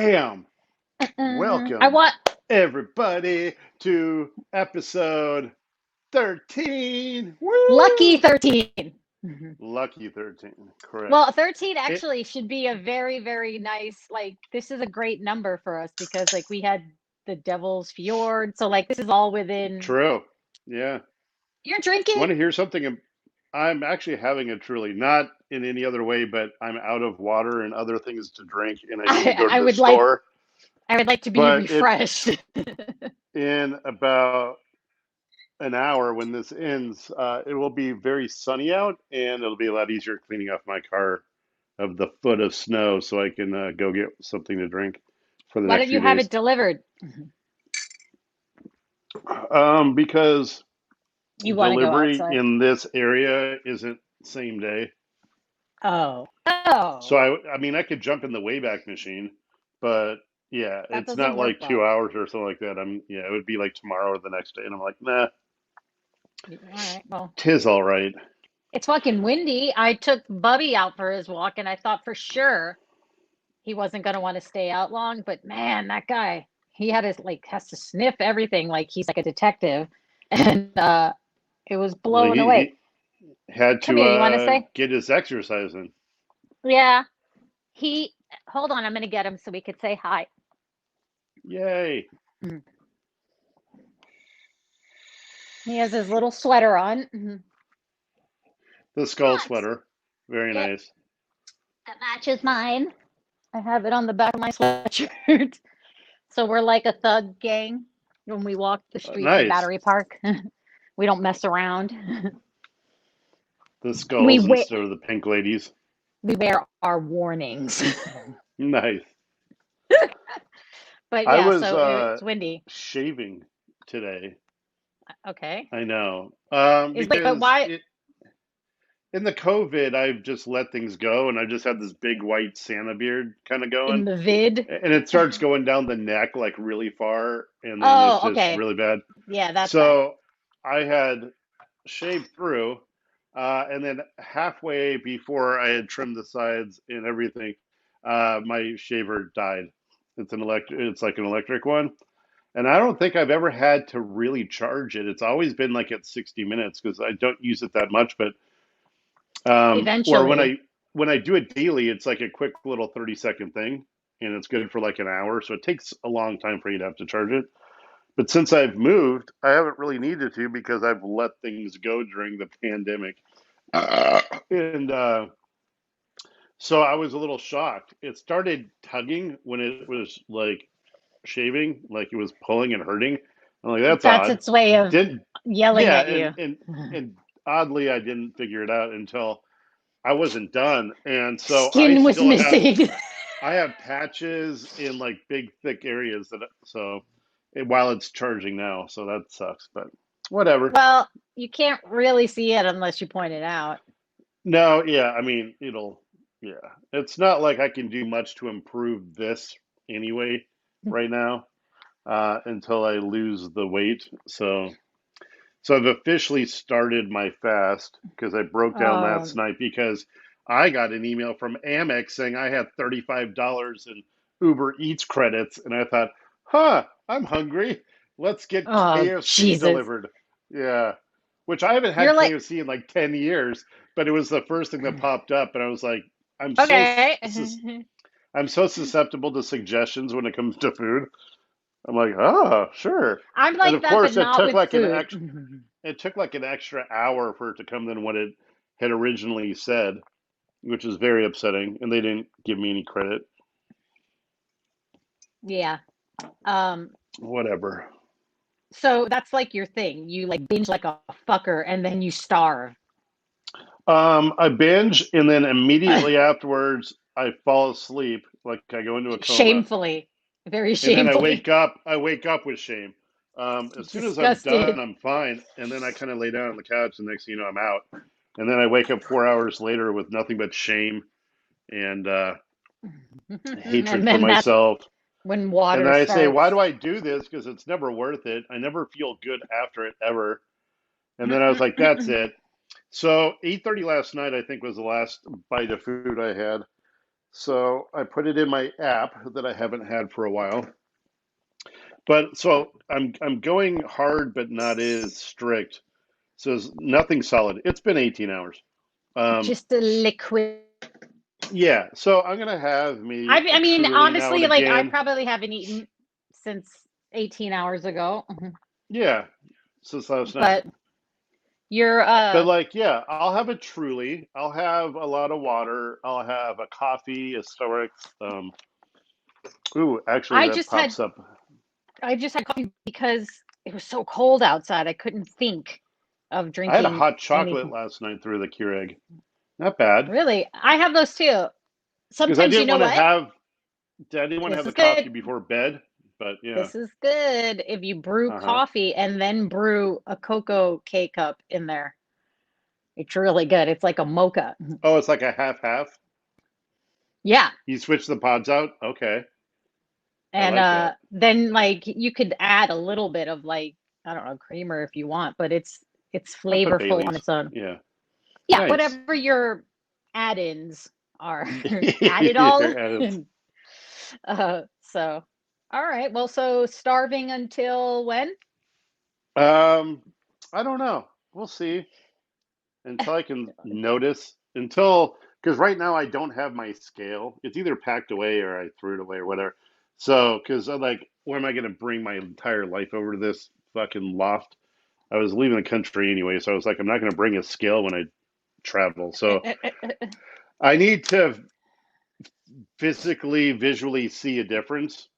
Bam! I Welcome, want everybody, to episode 13. lucky Woo! 13. Lucky 13. Well, Correct. 13 It, actually should be a very, very nice, this is a great number for us because, we had the Devil's Fjord. So, this is all within. true. Yeah. You're You want drinking? to hear something? I'm actually having a truly, not in any other way, but I'm out of water and other things to drink, and I need to I, go to I the would like, store. I would like to be But it refreshed. in about an hour when this ends, it will be very sunny out, and it'll be a lot easier cleaning off my car of the foot of snow, so I can go get something to drink for the Why next don't you few have days. it delivered? Because You want to go delivery outside? in this area isn't same day, Oh. so Oh. I mean, I could jump in the Wayback Machine, but yeah, That it's doesn't not work like well. 2 hours or something like that. Yeah, it would be like tomorrow or the next day, and I'm like, nah, All right. Well, tis all right. it's fucking windy. I took Bubby out for his walk and I thought for sure he wasn't going to want to stay out long, but man, that guy, he had his has to sniff everything like he's like a detective, and it was Well, blown he away. had Come to here, you want to say? get his exercise in. Yeah, he. Hold on, I'm going to get him so we could say hi. Yay! Mhm. He has his little sweater on. The skull Max, sweater, very it nice. that matches mine. I have it on the back of my sweatshirt. So we're like a thug gang when we walk the streets of Nice. Battery Park. We don't mess around. The We skulls wait. instead of the pink ladies. We wear our warnings. Nice. But I yeah, was so it's windy. shaving today. Okay. I know. But Because why in the COVID, I've just let things go, and I just had this big white Santa beard kind of in going, the vid? and it starts going down the neck like really far, and then it's Oh, just okay. really bad. Yeah, that's bad. So I had shaved through, and then halfway before I had trimmed the sides and everything, my shaver died. It's like an electric one, and I don't think I've ever had to really charge it. It's always been like at 60 minutes because I don't use it that much. But or Eventually. when I do it daily, it's like a quick little 30-second thing, and it's good for like an hour. So it takes a long time for you to have to charge it. But since I've moved, I haven't really needed to because I've let things go during the pandemic. And so I was a little shocked. It started tugging when it was like shaving, like it was pulling and hurting. I'm like, that's That's odd. its way of Didn't, yelling yeah, at you. and oddly, I didn't figure it out until I wasn't done. And so Skin was missing. I have patches in like big, thick areas while it's charging now, so that sucks, but whatever. Well, you can't really see it unless you point it out. No, yeah, I mean, yeah. It's not like I can do much to improve this anyway right now, until I lose the weight. So I've officially started my fast because I broke down last Um, night because I got an email from Amex saying I had $35 in Uber Eats credits, and I thought, huh, I'm hungry. Let's get oh, KFC Jesus. delivered. Yeah, which I haven't You're had like, KFC in like 10 years, but it was the first thing that popped up, and I was like, I'm so okay. I'm so susceptible to suggestions when it comes to food. I'm like, oh, sure. I'm And like of that, but course, not with food. it took like an extra hour for it to come than what it had originally said, which is very upsetting. And they didn't give me any credit. Yeah. Um, Whatever. so that's like your thing. You like binge like a fucker and then you starve. I binge, and then immediately afterwards, I fall asleep. Like I go into a coma, Shamefully. Very and then shamefully. I wake up with shame. As soon as I'm done, Disgusted. I'm fine, and then I kind of lay down on the couch, and next thing you know, I'm out. And then I wake up 4 hours later with nothing but shame and hatred And for then that's myself. when And water then I say, why do starts. I do this? Because it's never worth it. I never feel good after it ever. And then I was like, that's it. So 8:30 last night, I think, was the last bite of food I had. So I put it in my app that I haven't had for a while. But so I'm going hard, but not as strict. So it's nothing solid. It's been 18 hours. Um, Just a liquid. yeah. So I'm gonna have me I a mean, truly now and honestly, like I again. probably haven't eaten since 18 hours ago. Yeah, since last night. But you're But like, yeah, I'll have a truly. I'll have a lot of water. I'll have a coffee, a Stoic. Ooh, actually, I that just had pops up. I just had coffee because it was so cold outside. I couldn't think of I had a drinking hot chocolate anything. last night through the Keurig. Not bad, Really, I have those too. because I Sometimes, you didn't know want to what? have I didn't want to This have the is coffee good. before bed. But yeah, This is good. If you brew uh-huh. coffee and then brew a cocoa K cup in there, it's really good. It's like a mocha. Oh, it's like a half-half. Yeah. You switch the pods out. Okay, I And like that. then like you could add a little bit of like, I don't know, creamer if you want, but it's I put flavorful on Bailey's. its own. Yeah, Yeah, nice. whatever your add-ins are. Add it all And it's, in. So all right. Well, so starving until when? um, I don't know. We'll see until I can notice. Until because right now I don't have my scale. It's either packed away or I threw it away or whatever. So because I'm like, where am I going to bring my entire life over to this fucking loft? I was leaving the country anyway, so I was like, I'm not going to bring a scale when I travel. So I need to physically, visually see a difference.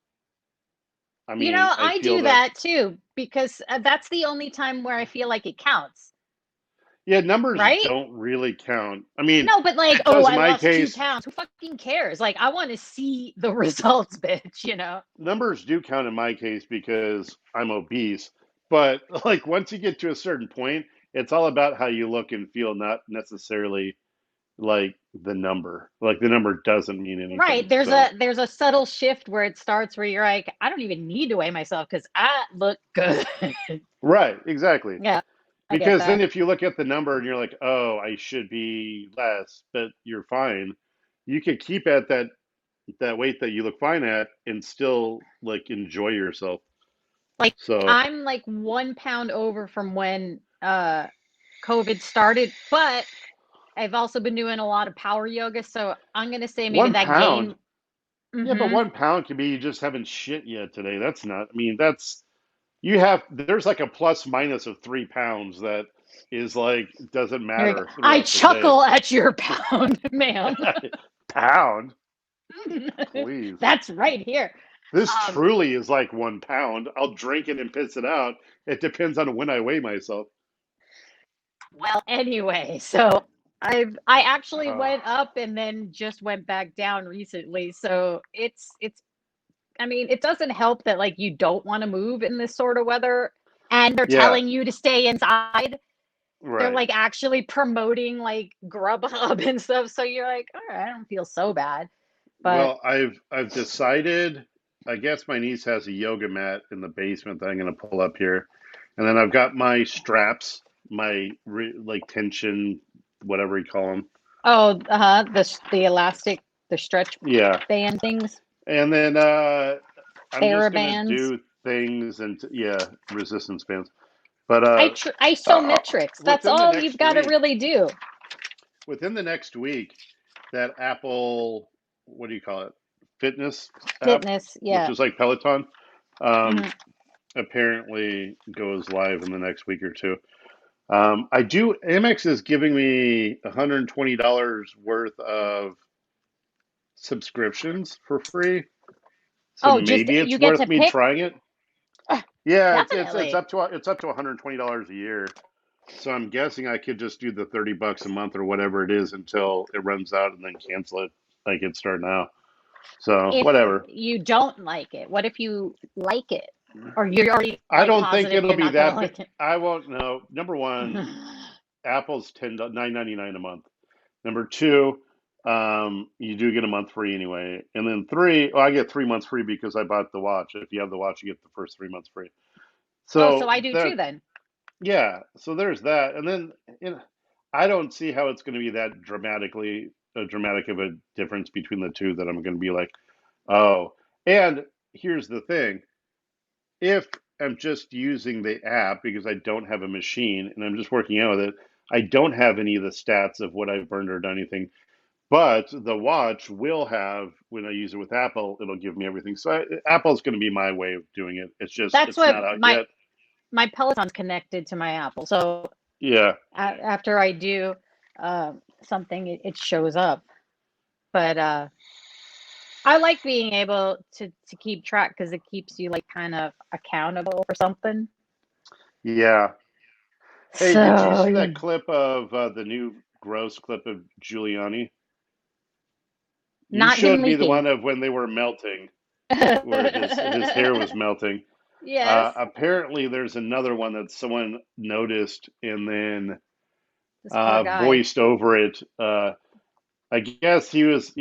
I You mean, know, I I feel do that, that too because that's the only time where I feel like it counts, yeah, numbers right? don't really count. I mean, No, but like, it oh, does in I my lost two case. pounds. Who fucking cares? Like, I want to see the results, bitch, you know? Numbers do count in my case because I'm obese. But like once you get to a certain point, it's all about how you look and feel, not necessarily like the number. Like the number doesn't mean Right. anything. There's So, a subtle shift where it starts where you're like, I don't even need to weigh myself because I look good. right, exactly. Yeah, I get Because then that. if you look at the number and you're like, "Oh, I should be less," but you're fine, you can keep at that weight that you look fine at and still like enjoy yourself. Like, So, I'm like 1 pound over from when COVID started, but I've also been doing a lot of power yoga, so I'm gonna say maybe one that pound. gain. Yeah, but Mm-hmm. 1 pound can be you just haven't shit yet today. That's not, I mean, that's, you have, there's like a plus minus of 3 pounds that is like, doesn't Here we go. matter I throughout the day. chuckle at your pound, ma'am. Pound? Please. That's right here. This Um, truly is like 1 pound. I'll drink it and piss it out. It depends on when I weigh myself. well, anyway, so I actually Oh, went up and then just went back down recently. So it's I mean, it doesn't help that like you don't want to move in this sort of weather and they're yeah, telling you to stay inside. They're right. like actually promoting like Grubhub and stuff. So you're like, all right, I don't feel so bad. But Well, I've decided. I guess my niece has a yoga mat in the basement that I'm going to pull up here, and then I've got my straps, my like tension, whatever you call them. oh, the elastic, the stretch Yeah, band things, and then I'm just going to TheraBands. do things and yeah, resistance bands. But Isometrics. That's within the all you've next got to week, really do. that Apple, what do you call it, fitness app, Fitness, which yeah. is like Peloton, um, Hmm. apparently goes live in the next week or two. I do. Amex is giving me $120 worth of subscriptions for free, so Oh, just maybe you it's get worth to me pick. trying it. Yeah, it's Definitely. up to $120 a year. So I'm guessing I could just do the $30 a month or whatever it is until it runs out and then cancel it like it start now. So If whatever. you don't like it, what if you like it? Or you're already I like don't think positive it'll you're be not gonna that big. like it. I won't know. Number one, Apple's 9.99 a month. Number two, you do get a month free anyway. And then three, I get 3 months free because I bought the watch. If you have the watch, you get the first 3 months free. Oh, so So I do that, too then. yeah. So there's that. And then I don't see how it's going to be that dramatically. dramatic of a difference between the two that I'm going to be like, oh. And here's the thing: if I'm just using the app because I don't have a machine and I'm just working out with it, I don't have any of the stats of what I've burned or done anything. But the watch will have, when I use it with Apple, it'll give me everything. So Apple's going to be my way of doing it. It's just, That's it's what not out yet. my Peloton's connected to my Apple. So Yeah. after I do something, it shows up. But I like being able to keep track because it keeps you like kind of accountable for something. Yeah. Hey, did you So see yeah, that clip of the new gross clip of Giuliani? You not him showed me the leaking. one of when they were melting, where his hair was melting. Yes, Apparently, there's another one that someone noticed and then this poor guy. voiced over it. I guess he was,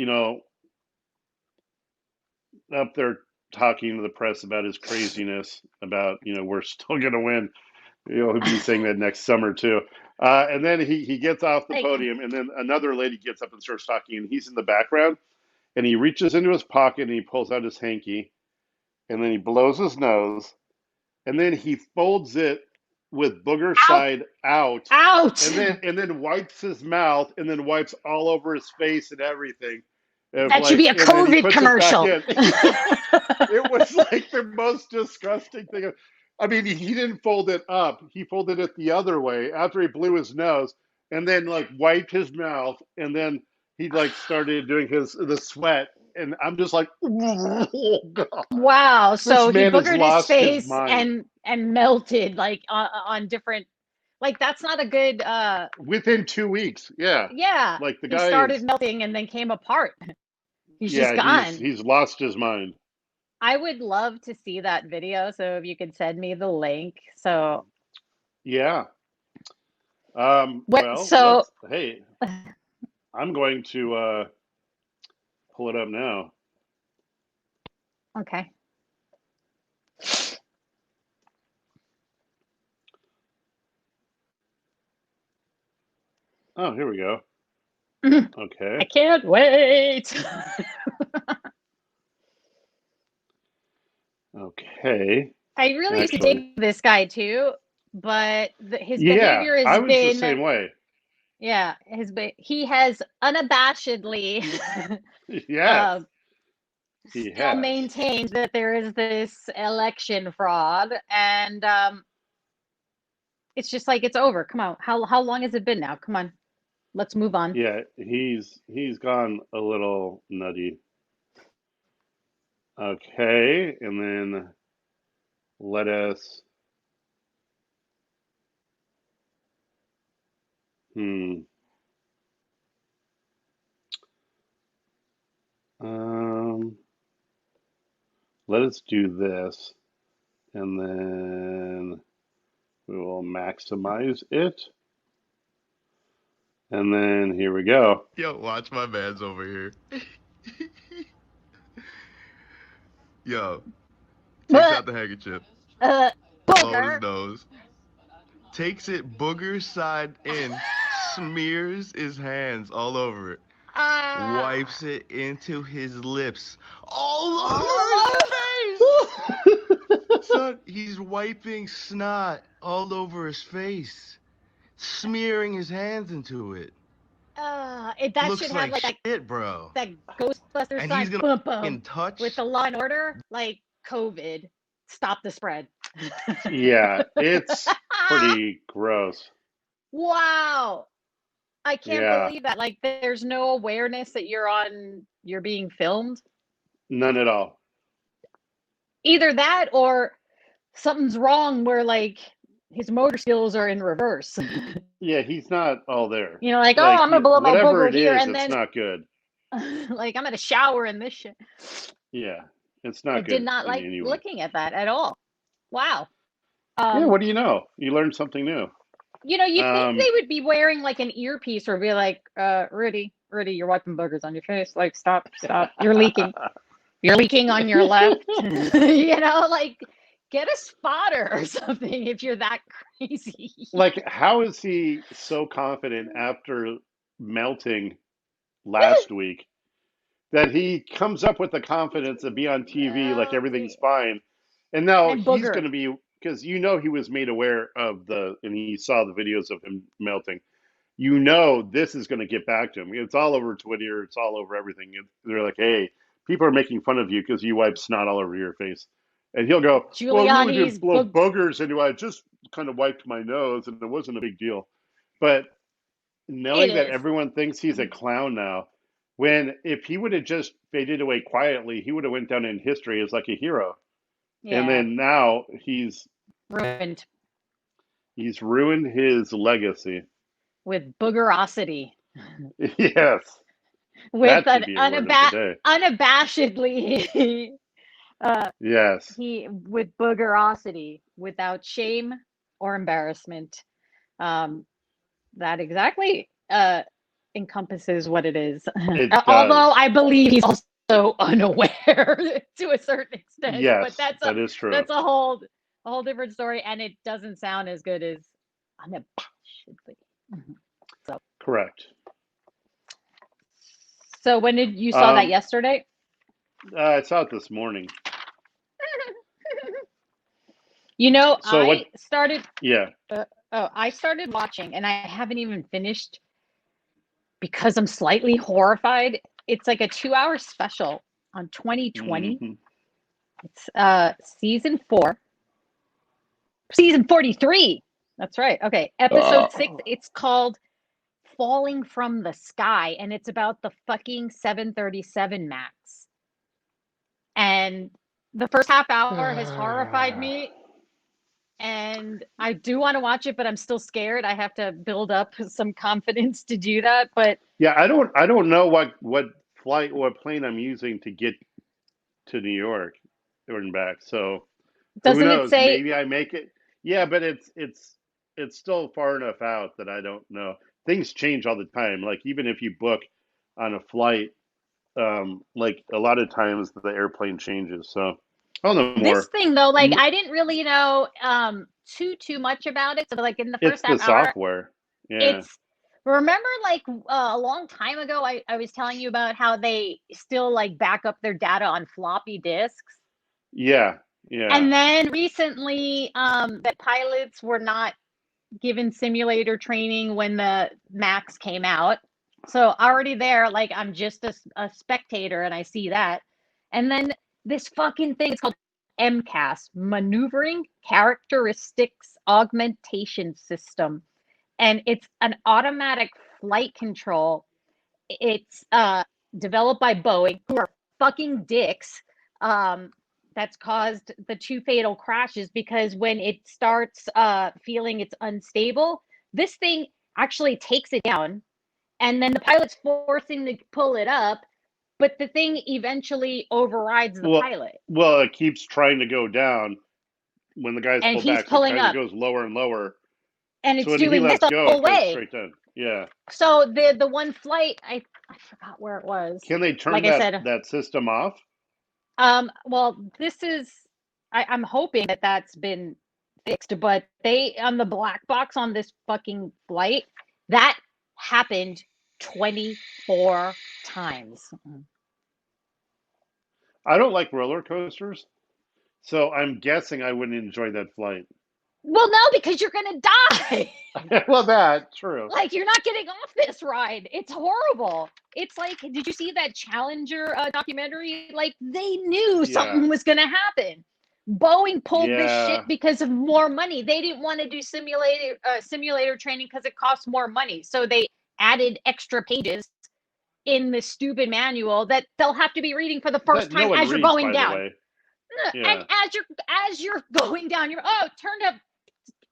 up there talking to the press about his craziness about, we're still going to win. He'll be saying that next summer too. And then he gets off the Like, podium, and then another lady gets up and starts talking, and he's in the background, and he reaches into his pocket and he pulls out his hanky, and then he blows his nose, and then he folds it with booger out, side out, out. and then wipes his mouth, and then wipes all over his face and everything. Of That should be like, a and then he COVID puts it back commercial. in. It was like the most disgusting thing. I mean, he didn't fold it up. He folded it the other way after he blew his nose and then like wiped his mouth and then he like started doing the sweat and I'm just like, oh God, Wow. this So he man has boogered his lost his face mind and melted like on different like that's not a good within 2 weeks. Yeah. yeah. Like the He guy started is, melting and then came apart. He's just yeah, he's gone. he's lost his mind. I would love to see that video. So if you could send me the link. So Yeah. what Well, so hey, I'm going to pull it up now. okay. Oh, here we go. I Okay. can't wait. Okay. I really used to Actually, dig this guy too, but his yeah, behavior has I was the been same way. yeah, he has unabashedly Yes, uh, he still has. maintained that there is this election fraud, and it's just like it's over. Come on, how long has it been now? Come on, let's move on. Yeah, he's gone a little nutty. Okay, and then let us. Hmm. Um. Let us do this, and then we will maximize it, and then here we go. Yo, watch my man's over here. Yo, takes But out the handkerchief, uh, blows his booger. nose, takes it booger side in, smears his hands all over it, Ah, wipes it into his lips, all over his oh, face. Son, he's wiping snot all over his face, smearing his hands into it. that should Looks have like like shit, bro. that Ghostbuster And he's sign, gonna bum fucking bum, with touch. the Law and Order, like COVID, stop the spread. Yeah, it's pretty gross. Wow. I can't Yeah, believe that. Like, there's no awareness that you're being filmed. none at all. Either that or something's wrong where, like, his motor skills are in reverse. Yeah, he's not all there. Like, oh, Like I'm gonna blow my whatever booger it here, is, and it's then, not good. like, I'm gonna shower in this shit. Yeah, it's I not did good not in like any way. looking at that at all. Wow. Yeah, Um, what do you know? You learned something new. you think Um, they would be wearing like an earpiece or be like, Rudy, you're wiping boogers on your face. Like, stop. You're leaking. You're leaking on your left. Like get a spotter or something if you're that crazy. like, how is he so confident after melting last week that he comes up with the confidence to be on TV like everything's fine. And now And he's going Booger. to be, because he was made aware of and he saw the videos of him melting. This is going to get back to him. It's all over Twitter. It's all over everything. They're like, hey, people are making fun of you because you wipe snot all over your face. And he'll go, well, we only Giuliani's did blow book. boogers into I just kind of wiped my nose and it wasn't a big deal. But It knowing that is. everyone thinks he's a clown now, when if he would have just faded away quietly, he would have went down in history as like a hero. And Yeah. then now Ruined he's ruined his legacy. with boogerosity. Yes. With That should be a word of the day. unabashedly Yes. he with boogerosity, without shame or embarrassment. That exactly encompasses what it is. It Although does. I believe he's also unaware to a certain extent. Yes, But that is true. that's a whole different story, and it doesn't sound as good as unabashedly. So Correct. So when did you saw that yesterday? I saw it this morning. So I started. Yeah. I started watching, and I haven't even finished because I'm slightly horrified. It's like a 2-hour special on 2020. Mm-hmm. It's season 4, season 43. That's right. Okay, episode 6. It's called "Falling from the Sky," and it's about the fucking 737 Max. And the first half hour has horrified me. And I do want to watch it, but I'm still scared. I have to build up some confidence to do that. But yeah, I don't know what plane I'm using to get to New York and back. So who doesn't it knows? say? Maybe I make it. Yeah, but it's still far enough out that I don't know. Things change all the time. Like even if you book on a flight, like a lot of times the airplane changes. So I'll know This more. thing though, like I didn't really know too much about it. So like in the It's first the half hour, software. Yeah. remember like a long time ago I was telling you about how they still like back up their data on floppy disks. Yeah. Yeah. And then recently that pilots were not given simulator training when the Max came out. So already there, like I'm just a spectator and I see that. And then this fucking thing, it's called MCAS, Maneuvering Characteristics Augmentation System. And it's an automatic flight control. It's developed by Boeing, who are fucking dicks. That's caused the 2 fatal crashes because when it starts feeling it's unstable, this thing actually takes it down, and then the pilot's forcing to pull it up, but the thing eventually overrides the pilot. Well, it keeps trying to go down when the guys and pull he's back. pulling So it up, goes lower and lower. and it's So when he doing this lets the go, whole it goes way. straight down. Yeah. So the one flight, I forgot where it was. Can they turn like I said, that system off? Well, this is, I'm hoping that that's been fixed, but they, on the black box on this fucking flight, that happened 24 times. I don't like roller coasters, so I'm guessing I wouldn't enjoy that flight. Well, no, because you're going to die. Well, that's true. Like, you're not getting off this ride. It's horrible. It's like, did you see that Challenger documentary? Like, they knew something was going to happen. Boeing pulled this shit because of more money. They didn't want to do simulator training because it costs more money. So they added extra pages in the stupid manual that they'll have to be reading for the first time as you're going down. And as you're going down, you're turn to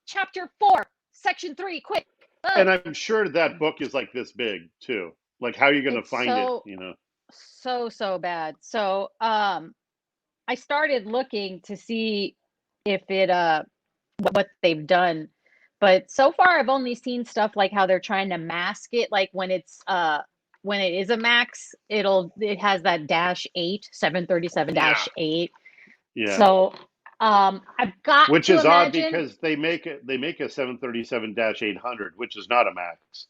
chapter 4, section 3, quick. And I'm sure that book is like this big too. Like, how are you going to find it? You know, so bad. So I started looking to see if it what they've done, but so far I've only seen stuff like how they're trying to mask it. Like when it is a Max, it has that -8, 737-8. Yeah. So I've got which to is imagine, odd because they make a 737-800, which is not a Max.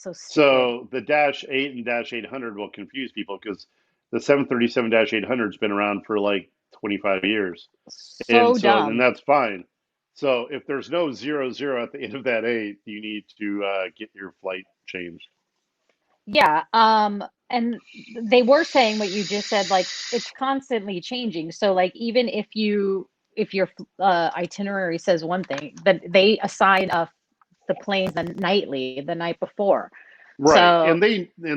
So stupid. So the Dash 8 and Dash 800 will confuse people because the 737 Dash 800's been around for like 25 years. So And dumb. that's fine. So if there's no 00 at the end of that 8, you need to get your flight changed. Yeah. And they were saying what you just said, like it's constantly changing. So like even if your itinerary says one thing, then they assign the planes the night before. Right. So And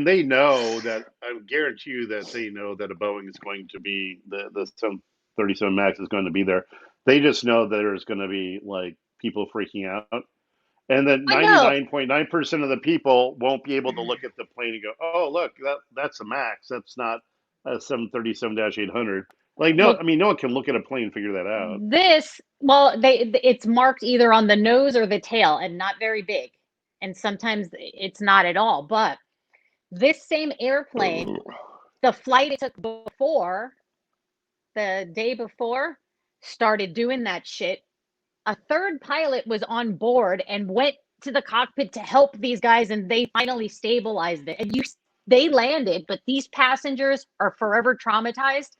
they know that, I guarantee you that they know that a Boeing is going to be the 737 Max is going to be there. They just know that there's going to be like people freaking out. And that I know. 99.9% of the people won't be able to look at the plane and go, "Oh, look, that's a Max. That's not a 737-800." Like, no, Well, I mean, no one can look at a plane and figure that out. it's marked either on the nose or the tail and not very big. And sometimes it's not at all. But this same airplane, the flight it took before, the day before, started doing that shit. A third pilot was on board and went to the cockpit to help these guys, and they finally stabilized it. And they landed, but these passengers are forever traumatized.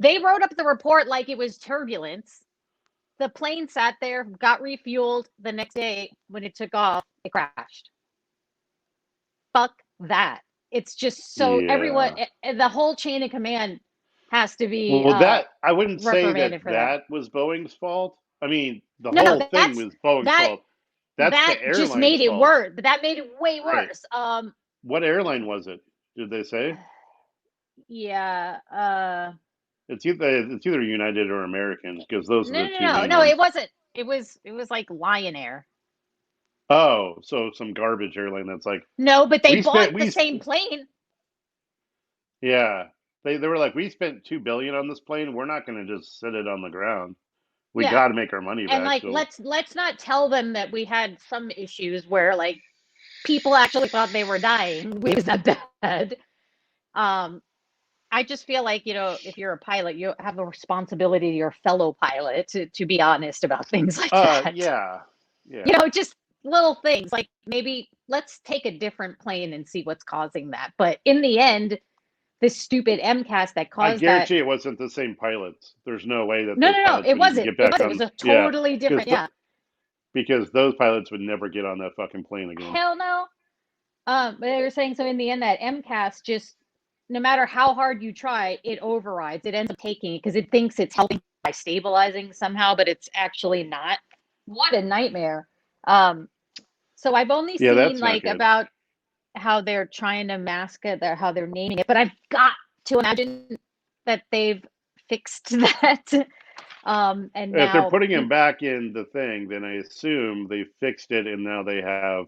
They wrote up the report like it was turbulence. The plane sat there, got refueled. The next day, when it took off, it crashed. Fuck that. It's just so everyone, Yeah. the whole chain of command has to be Well, that I wouldn't say reprimanded for that. that was Boeing's fault. I mean, the No, whole thing was Boeing's that fault. That's that the just airline's made it fault. worse. That made it way Right. worse. What airline was it? Did they say? Yeah. It's either United or American because those are No, the no, two no, main no. It ones. wasn't. It was like Lion Air. Oh, so some garbage airline that's like No, but they we bought spent the we same plane. yeah. They were like, we spent 2 billion on this plane. We're not going to just sit it on the ground. We Yeah, got to make our money and back. like So let's not tell them that we had some issues where like people actually thought they were dying. It was that bad. Um, I just feel like, if you're a pilot, you have a responsibility to your fellow pilot to be honest about things like that. yeah. Yeah. Just little things like maybe let's take a different plane and see what's causing that. But in the end, this stupid MCAS that I caused that. guarantee it wasn't the same pilots. There's no way that No, those no, no, pilots it would even wasn't. get It back wasn't. It on. was a Yeah, totally because different. Yeah. because those pilots would never get on that fucking plane again. Hell no. But they were saying so in the end that MCAS just, no matter how hard you try, it overrides. It ends up taking it because it thinks it's helping by stabilizing somehow, but it's actually not. What a nightmare. Um, so I've only Yeah, seen that's not like good. about how they're trying to mask it, how they're naming it, but I've got to imagine that they've fixed that. And If they're now putting him back in the thing, then I assume they fixed it and now they have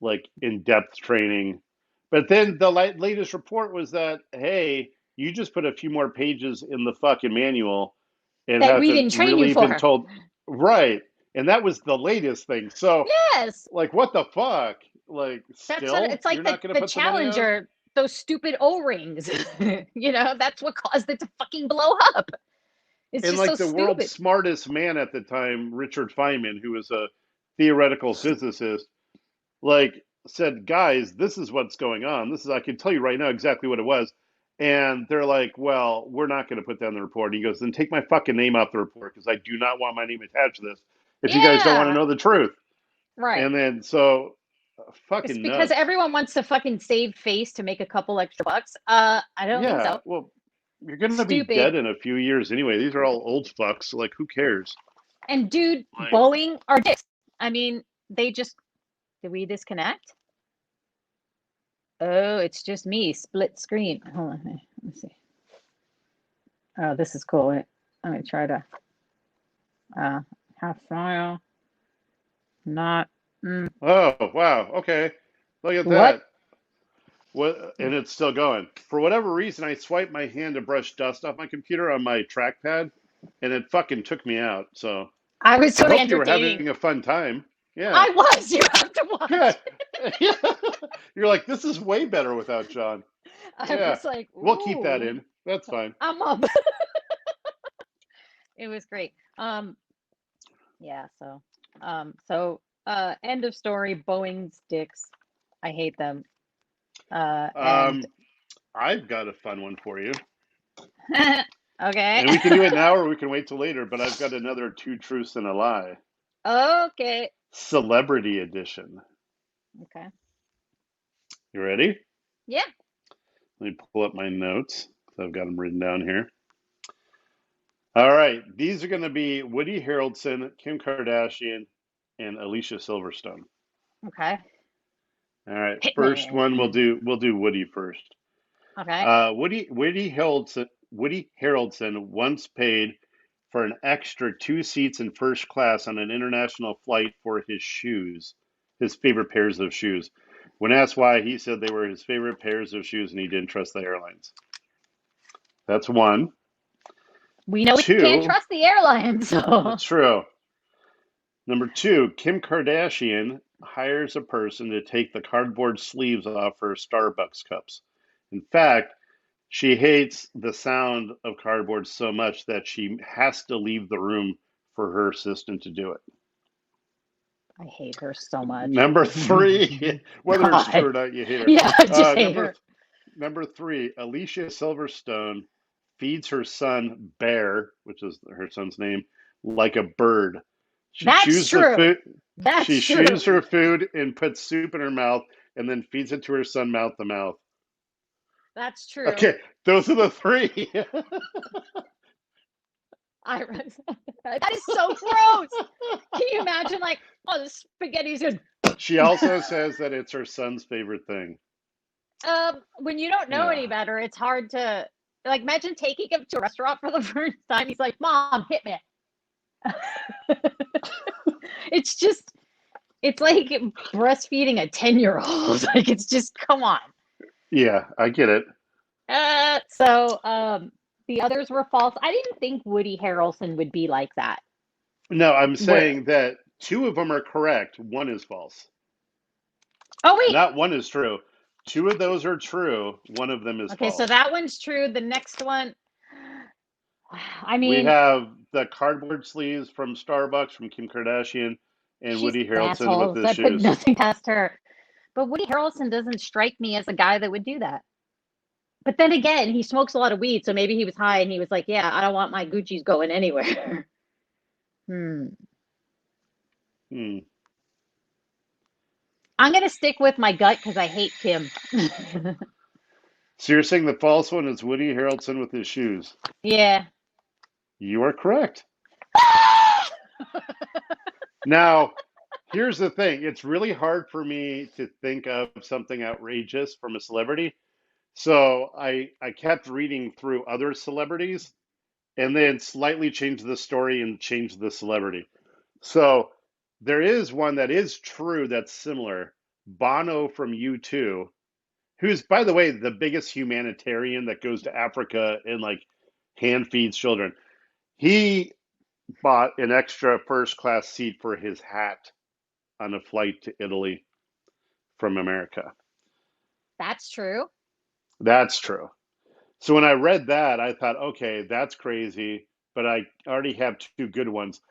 like in-depth training. But then the latest report was that, hey, you just put a few more pages in the fucking manual and that we hasn't didn't train you really been for. told. Right. And that was the latest thing. So, Yes. like, what the fuck? Like, That's what still, it's like, you're not going to the put the money out? Challenger, those stupid O-rings. That's what caused it to fucking blow up. It's And just so like the world's stupid. smartest man at the time, Richard Feynman, who was a theoretical physicist, like said, guys, this is what's going on. This is, I can tell you right now exactly what it was. And they're like, well, we're not going to put that in the report. And he goes, then take my fucking name off the report because I do not want my name attached to this if you guys don't want to Yeah, know the truth. right. And then so It's fucking because nuts. everyone wants to fucking save face to make a couple extra bucks. I don't think Yeah, so. well, you're going to be Stupid. dead in a few years anyway. These are all old fucks. Like, who cares? And dude, Like, Boeing are dicks. I mean, did we disconnect? Oh, it's just me, split screen. Hold on, let me see. Oh, this is cool. Let me try to have file. Not. oh, wow. Okay. Look at What? that. What? And it's still going. For whatever reason, I swiped my hand to brush dust off my computer on my trackpad, and it fucking took me out. So I was I totally hope you were entertaining. having a fun time. Yeah. I was. You have to Yeah. watch. Yeah. You're like, this is way better without John. I Yeah. was like, We'll keep that ooh, in. That's fine. I'm up. It was great. Yeah. So end of story. Boeing's dicks. I hate them. And I've got a fun one for you. okay. And we can do it now or we can wait till later, but I've got another two truths and a lie. Okay. Celebrity edition. Okay. You ready? Yeah. Let me pull up my notes. I've got them written down here. All right. These are going to be Woody Harrelson, Kim Kardashian, and Alicia Silverstone. Okay. All right. Hit First me. one, we'll do Woody first. Okay. Woody Harrelson once paid for an extra 2 seats in first class on an international flight for his shoes, his favorite pairs of shoes. When asked why, he said they were his favorite pairs of shoes and he didn't trust the airlines. That's one. We know we can't trust the airlines. So. That's true. Number 2, Kim Kardashian hires a person to take the cardboard sleeves off her Starbucks cups. In fact, she hates the sound of cardboard so much that she has to leave the room for her assistant to do it. I hate her so much. Number 3, whether it's true or not, you hate her. Yeah, I just hate her. Number 3, Alicia Silverstone feeds her son Bear, which is her son's name, like a bird. She chews the food. She chews her food and puts soup in her mouth and then feeds it to her son mouth to mouth. That's true. Okay, those are the 3. That is so gross. Can you imagine, like, oh, the spaghetti's good. She also says that it's her son's favorite thing. When you don't know any better, it's hard to, like, imagine taking him to a restaurant for the first time. He's like, Mom, hit me. It's like breastfeeding a 10-year-old. Like, it's just, come on. Yeah, I get it. So the others were false. I didn't think Woody Harrelson would be like that. No, I'm saying that 2 of them are correct. 1 is false. Oh, wait. Not 1 is true. 2 of those are true. 1 of them is false. Okay, so that one's true. The next one, I mean, we have the cardboard sleeves from Starbucks from Kim Kardashian and Woody Harrelson with his shoes. I put nothing past her. But Woody Harrelson doesn't strike me as a guy that would do that. But then again, he smokes a lot of weed, so maybe he was high and he was like, yeah, I don't want my Gucci's going anywhere. I'm going to stick with my gut because I hate Kim. So you're saying the false one is Woody Harrelson with his shoes? Yeah. You are correct. Now, here's the thing. It's really hard for me to think of something outrageous from a celebrity. So I kept reading through other celebrities and then slightly changed the story and changed the celebrity. So there is one that is true that's similar. Bono from U2, who's, by the way, the biggest humanitarian that goes to Africa and like hand feeds children. He bought an extra first class seat for his hat on a flight to Italy from America. That's true. That's true. So when I read that, I thought, okay, that's crazy, but I already have 2 good ones.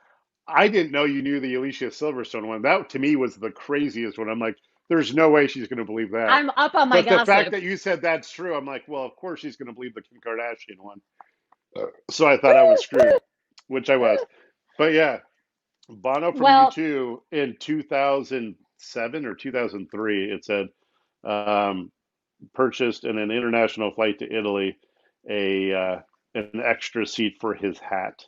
I didn't know you knew the Alicia Silverstone one. That to me was the craziest one. I'm like, there's no way she's going to believe that. I'm up on my gossip. But the fact that you said that's true, I'm like, well, of course she's going to believe the Kim Kardashian one. So I thought I was screwed, which I was. But yeah, Bono from U2 in 2007 or 2003, it said, purchased in an international flight to Italy an extra seat for his hat.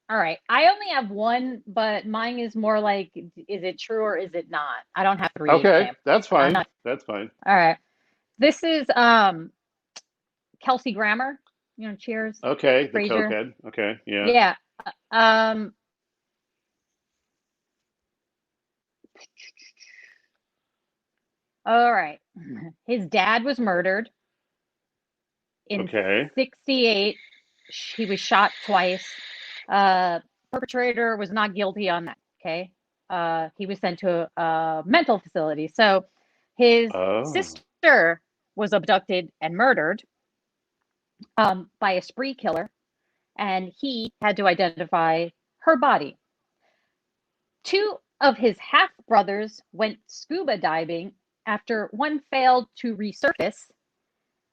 All right. I only have one, but mine is more like, is it true or is it not? I don't have 3. Okay, that's fine. That's fine. All right. This is Kelsey Grammer, Cheers. Okay, the Frasier. cokehead. Okay, yeah. Yeah. All right. His dad was murdered in 1968. He was shot twice. Perpetrator was not guilty on that. Okay. He was sent to a mental facility. So his sister was abducted and murdered by a spree killer, and he had to identify her body. 2 of his half brothers went scuba diving. After one failed to resurface,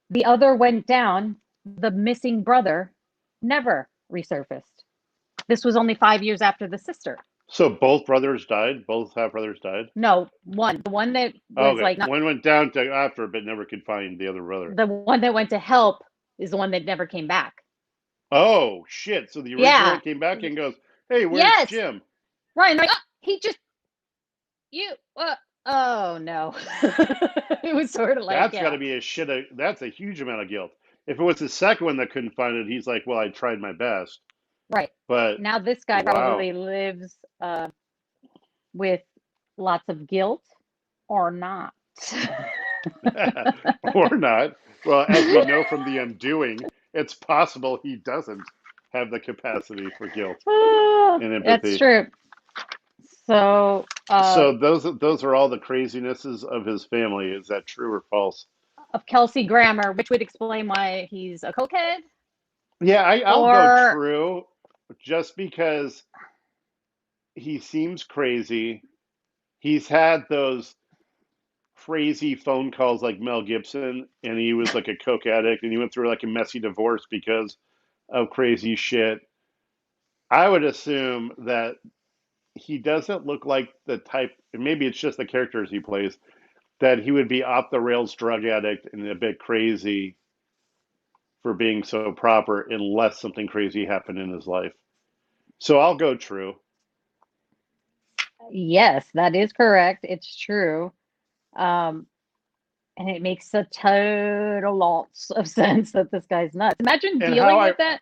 the other went down. The missing brother never resurfaced. This was only 5 years after the sister. So both brothers died? Both half brothers died? No, one. The one that was Okay. like not One went down to after, but never could find the other brother. the one that went to help is the one that never came back. Oh, shit. So the original Yeah. one came back and goes, hey, where's Yes. Jim? Right. And like, oh, he just, you, oh no. It was sort of like, That's yeah. got to be that's a huge amount of guilt. If it was the second one that couldn't find it, he's like, well, I tried my best. Right. But Now this guy wow. probably lives with lots of guilt or not. Or not. Well, as we know from The Undoing, it's possible he doesn't have the capacity for guilt and empathy. That's true. So So those are all the crazinesses of his family. Is that true or false? of Kelsey Grammer, which would explain why he's a cokehead. Yeah, I'll go Or true just because he seems crazy. He's had those crazy phone calls like Mel Gibson, and he was like a coke addict, and he went through like a messy divorce because of crazy shit. I would assume that he doesn't look like the type, and maybe it's just the characters he plays, that he would be off the rails drug addict and a bit crazy for being so proper unless something crazy happened in his life. So I'll go true. yes, that is correct. It's true. And it makes a total lots of sense that this guy's nuts. Imagine And dealing with that.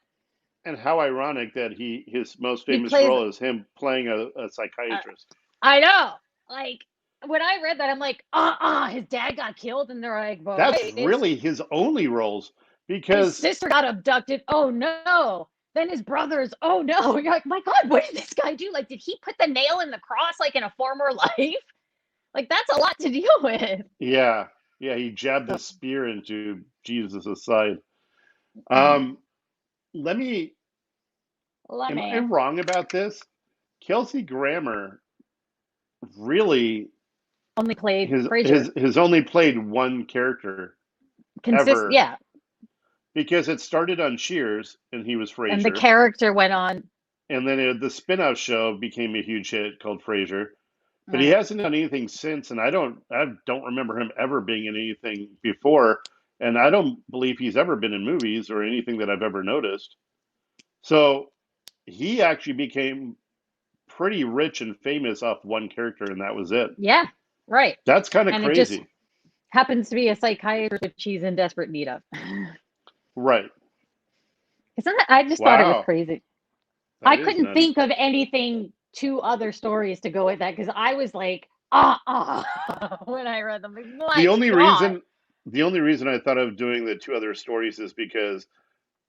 And how ironic that his most famous plays- role is him playing a psychiatrist. I know. Like when I read that, I'm like, his dad got killed, and they're like, well, That's wait, really his only roles his because sister got abducted. Oh no. Then his brothers. Oh no. You're like, my God, what did this guy do? Like, did he put the nail in the cross like in a former life? Like that's a lot to deal with. yeah, he jabbed the spear into Jesus' side. Let me. Am I wrong about this? Kelsey Grammer really only played Frasier. Has only played one character ever. Yeah. Because it started on Cheers, and he was Frasier. And the character went on. And then the spin-off show became a huge hit called Frasier. But he hasn't done anything since, and I don't remember him ever being in anything before, and I don't believe he's ever been in movies or anything that I've ever noticed. So he actually became pretty rich and famous off one character, and that was it. Yeah, right. That's kind of crazy. It just happens to be a psychiatrist which he's in desperate need of. Right. Isn't that? I just thought it was crazy. I couldn't nutty. think of anything, two other stories to go with that because I was like, when I read them. Like, the only reason I thought of doing the two other stories is because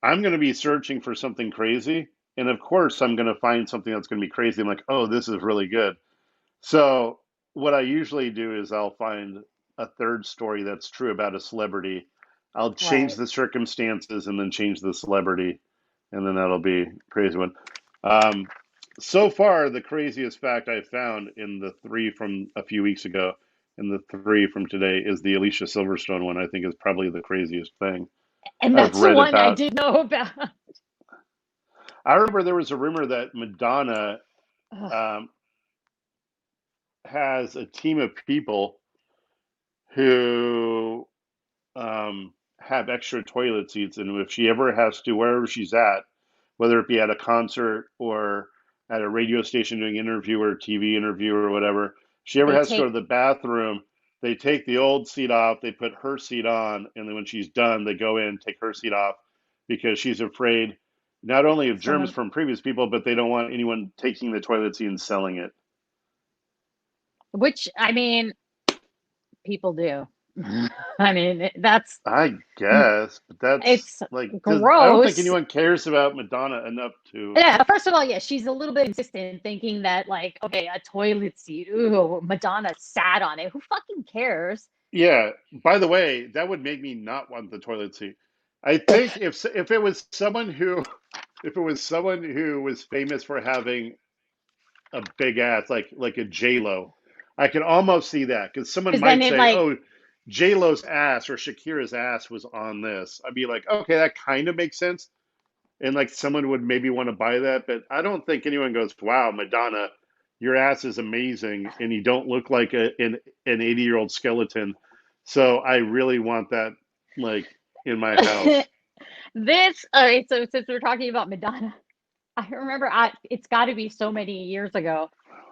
I'm going to be searching for something crazy, and of course I'm going to find something that's going to be crazy. I'm like, oh, this is really good. So what I usually do is I'll find a third story that's true about a celebrity. I'll change the circumstances and then change the celebrity, and then that'll be a crazy one. So far, the craziest fact I found in the 3 from a few weeks ago and the 3 from today is the Alicia Silverstone one. I think is probably the craziest thing. And that's the one I did know about. I remember there was a rumor that Madonna has a team of people who have extra toilet seats, and if she ever has to, wherever she's at, whether it be at a concert or at a radio station doing an interview or a TV interview or whatever, she ever has to go to the bathroom, they take the old seat off, they put her seat on, and then when she's done, they go in, take her seat off, because she's afraid not only of germs from previous people, but they don't want anyone taking the toilet seat and selling it. Which, I mean, people do. I mean, that's... I guess, but that's... It's like gross. I don't think anyone cares about Madonna enough to... Yeah, first of all, yeah, she's a little bit insistent, thinking that, like, okay, a toilet seat, ooh, Madonna sat on it. Who fucking cares? Yeah, by the way, that would make me not want the toilet seat. I think if it was someone who was famous for having a big ass, like a J Lo. I can almost see that because someone Because then might it say, like, "Oh, J Lo's ass or Shakira's ass was on this." I'd be like, "Okay, that kind of makes sense," and like someone would maybe want to buy that, but I don't think anyone goes, "Wow, Madonna, your ass is amazing, and you don't look like an 80-year-old skeleton." So I really want that like in my house. this. All right, so since we're talking about Madonna, I remember it's got to be so many years ago,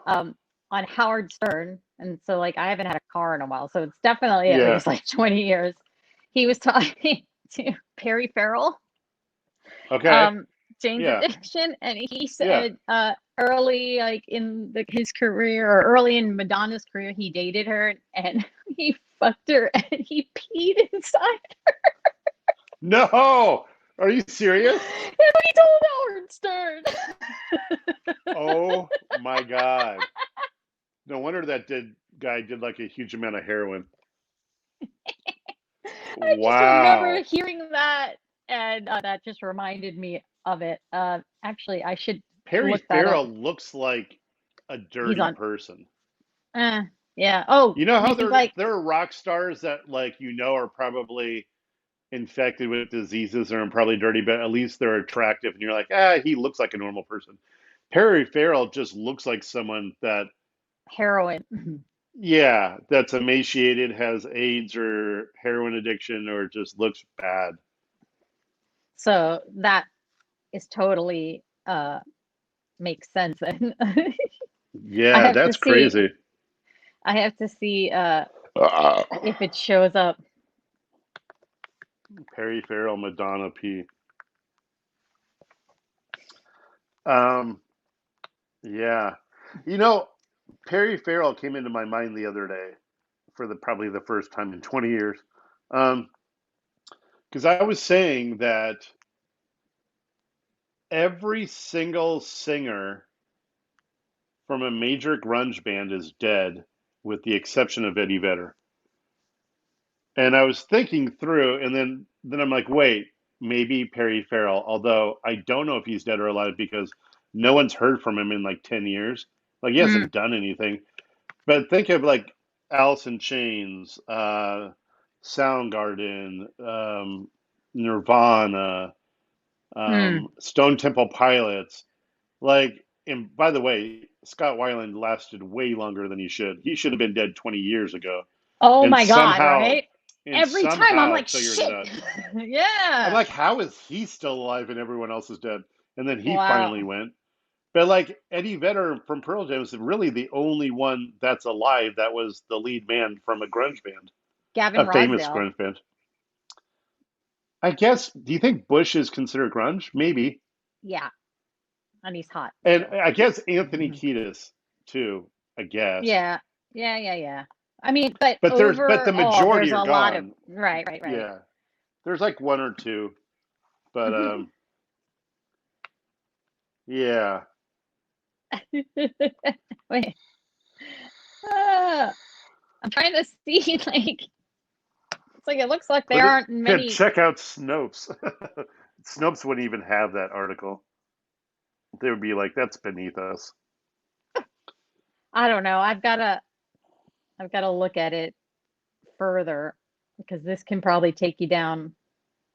um, on Howard Stern, and so like I haven't had a car in a while, so it's definitely at Yeah. least like 20 years. He was talking to Perry Farrell, Okay. um, Jane's Yeah. Addiction, and he Yeah. said early like in his career or early in Madonna's career, he dated her and he fucked her and he peed inside. No. Are you serious? And we told Howard Stern. Oh my God. No wonder that guy did like a huge amount of heroin. I just remember Wow. hearing that, and that just reminded me of it. Actually, I should Perry look that up. Farrell looks like a He's dirty on. person. Uh, yeah. Oh, You know you how think there like there are rock stars that like are probably infected with diseases or are probably dirty, but at least they're attractive and you're like, he looks like a normal person. Perry Farrell just looks like someone that heroin? yeah, that's emaciated, has AIDS or heroin addiction or just looks bad. So that is totally makes sense. And I Yeah, have to that's see. crazy. I have to see Uh, if it shows up. Perry Farrell, Madonna P. Um, yeah. You know, Perry Farrell came into my mind the other day for the probably the first time in 20 years. Um, because I was saying that every single singer from a major grunge band is dead, with the exception of Eddie Vedder. And I was thinking through, and then I'm like, wait, maybe Perry Farrell. Although I don't know if he's dead or alive because no one's heard from him in like 10 years. Like he Mm, hasn't done anything. But think of like Alice in Chains, Soundgarden, Nirvana, mm. Stone Temple Pilots. Like, and by the way, Scott Weiland lasted way longer than he should. He should have been dead 20 years ago, Oh and my God! somehow, Right? and Every time I'm somehow like, figured it shit. out. I'm Yeah. like, how is he still alive and everyone else is dead? And then he finally Wow. went. But like Eddie Vedder from Pearl Jam is really the only one that's alive that was the lead man from a grunge band, Gavin a famous Rosdale. grunge band. I guess. Do you think Bush is considered grunge? Maybe. Yeah, and he's hot. And So. I guess Anthony Mhm. Kiedis too. I guess. Yeah. Yeah. Yeah. Yeah. I mean, but But the overall, majority there's are a lot of gone. right, right, right. Yeah. There's like one or two. But yeah. Wait. Ah, I'm trying to see like it's like it looks like there But aren't many. check out Snopes. Snopes wouldn't even have that article. They would be like, that's beneath us. I don't know. I've got to look at it further because this can probably take you down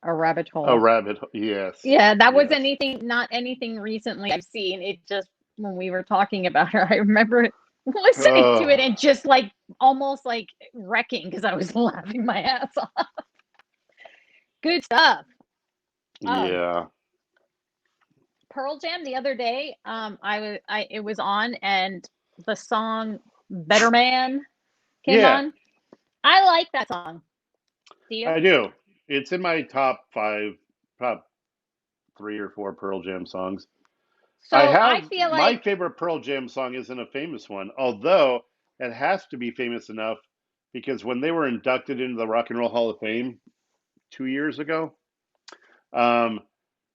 a rabbit A hole. rabbit. Yes. Yeah, that was Yes. anything, not anything recently I've seen. It just when we were talking about her, I remember listening to it Oh, and just like almost like wrecking because I was laughing my ass off. Good stuff. Um, yeah. Pearl Jam the other day, I it was on and the song Better Man came Yeah, on. I like that song. Do you? I do. It's in my top five, top three or four Pearl Jam songs. I So I have feel my like favorite Pearl Jam song isn't a famous one, although it has to be famous enough because when they were inducted into the Rock and Roll Hall of Fame 2 years ago, um,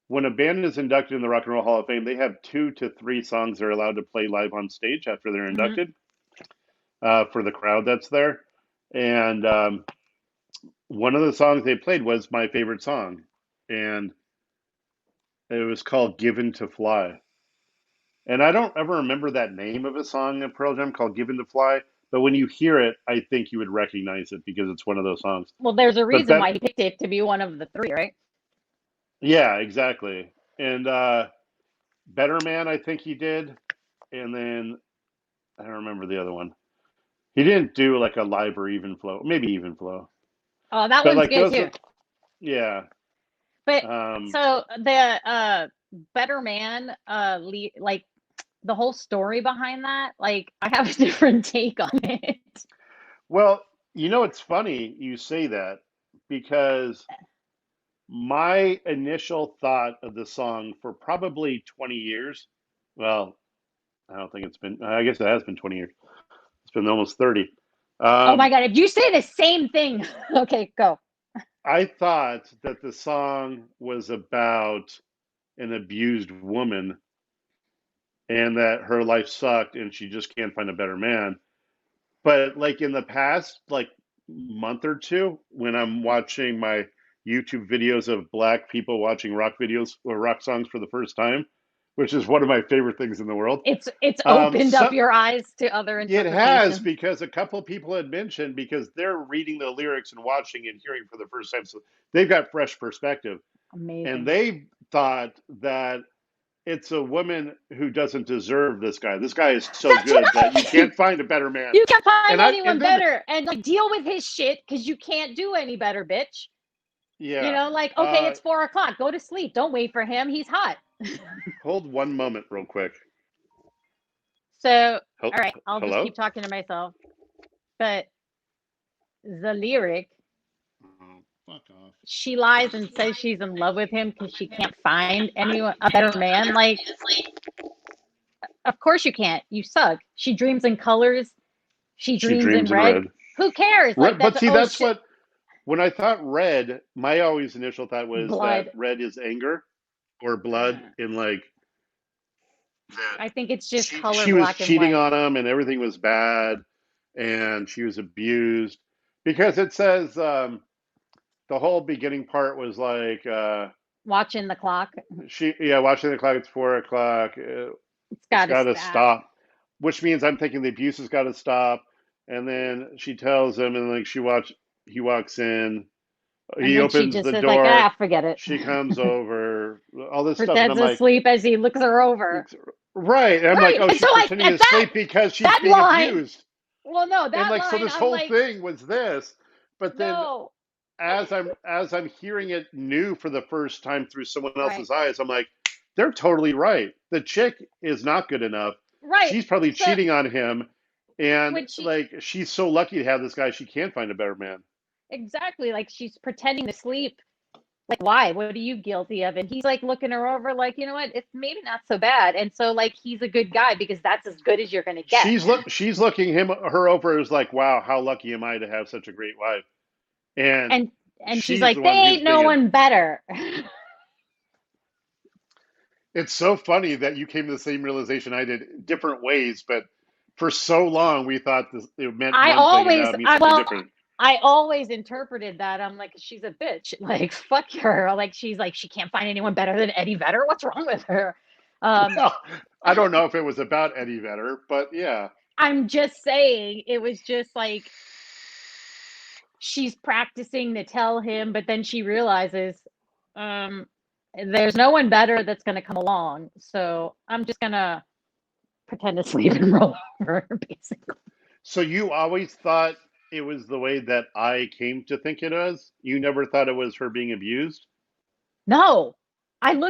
when a band is inducted in the Rock and Roll Hall of Fame, they have 2 to 3 songs they're allowed to play live on stage after they're mhm. inducted for the crowd that's there. And one of the songs they played was my favorite song, and it was called "Given to Fly." And I don't ever remember that name of a song in Pearl Jam called Given to Fly, but when you hear it, I think you would recognize it because it's one of those songs. Well, there's a But reason that, why he picked it to be one of the three, right? yeah, exactly. And Better Man, I think he did. And then I don't remember the other one. He didn't do like a live or even flow, maybe even flow. Oh, that But one's like good those, too. yeah. But Um, so the Better Man, like the whole story behind that, like I have a different take on it. well, it's funny you say that because my initial thought of the song for probably 20 years, well, I don't think it's been, I guess it has been 20 years. It's been almost 30. Oh my Um, God, if you say the same thing, okay, go. I thought that the song was about an abused woman and that her life sucked and she just can't find a better man. But like in the past, like month or two, when I'm watching my YouTube videos of black people watching rock videos or rock songs for the first time, which is one of my favorite things in the world. It's opened up So your eyes to other it has interpretations. because a couple of people had mentioned because they're reading the lyrics and watching and hearing for the first time, so they've got fresh perspective, and Amazing. they thought that it's a woman who doesn't deserve this guy. This guy is so That's what good that I you think. can't find a better man. You can't find And anyone then better and like deal with his shit because you can't do any better, bitch. You yeah, know, like, okay, it's 4 o'clock. Go to sleep. Don't wait for him. He's hot. hold one moment, real quick. So, Hel- all right, I'll just Hello. keep talking to myself. But the lyric, Oh, fuck off. she lies and says she's in love with him because she can't find anyone a better man. Like, of course you can't. You suck. She dreams in colors. She She dreams in dreams in red. red. Who cares? Like But that's see, oh that's shit, what when I thought red, my always initial thought was that blood. red is anger or blood in like that I think it's just color she was black and cheating white. on him and everything was bad and she was abused because it says the whole beginning part was like Watching the clock. watching the clock, it's 4 o'clock, It's it's got to got to stop. stop, which means I'm thinking the abuse has got to stop. And then she tells him, and like he walks in, And he then she opens just the says like, door, ah, forget it. she comes over, all this stuff, and Pretends I'm to like, sleep as he looks her over. right, and I'm like, Right. oh, And so she's like pretending at to sleep because she's that being line, abused, well, no, and that like so line, this I'm whole like, thing was this, but then no. as I'm hearing it new for the first time through someone Right. else's eyes, I'm like, they're totally right. The chick is not good enough. Right. She's probably So cheating on him, and when she like she's so lucky to have this guy, she can't find a better man. exactly like she's pretending to sleep. Like, why? What are you guilty of? And he's like looking her over, like, you know what? It's maybe not so bad. And so, like, he's a good guy because that's as good as you're gonna get. She's looking her over as like, wow, how lucky am I to have such a great wife? And And she's she's the like, they one who's ain't no being. one better. It's so funny that you came to the same realization I did, different ways, but for so long we thought this it meant I one thing, and now always, it means I something well, different. I always interpreted that. I'm like, she's a bitch. Like, fuck her. Like, she's like, she can't find anyone better than Eddie Vedder. What's wrong with her? Um, Well, I don't know if it was about Eddie Vedder, but yeah. I'm just saying, it was just like she's practicing to tell him, but then she realizes, um, there's no one better that's going to come along. So I'm just going to pretend to sleep and roll over, basically. So you always thought it was the way that I came to think it was? You never thought it was her being abused? No,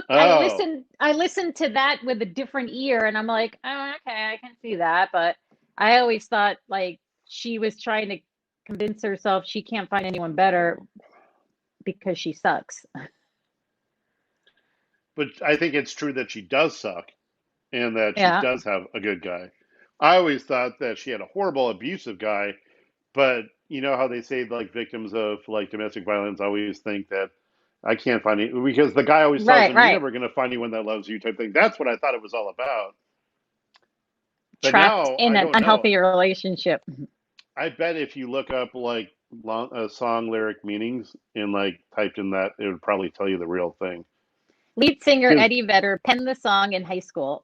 Oh, I listened to that with a different ear, and I'm like, oh, okay, I can see that. But I always thought like she was trying to convince herself she can't find anyone better because she sucks. but I think it's true that she does suck and that she Yeah, does have a good guy. I always thought that she had a horrible abusive guy, but you know how they say like victims of like domestic violence always think that I can't find it because the guy always tells right, them you're right. never going to find anyone that loves you type thing. That's what I thought it was all about. But Trapped now in I an don't know. unhealthy relationship. I bet if you look up like song lyric meanings and like typed in that, it would probably tell you the real thing. Lead singer Because Eddie Vedder penned the song in high school.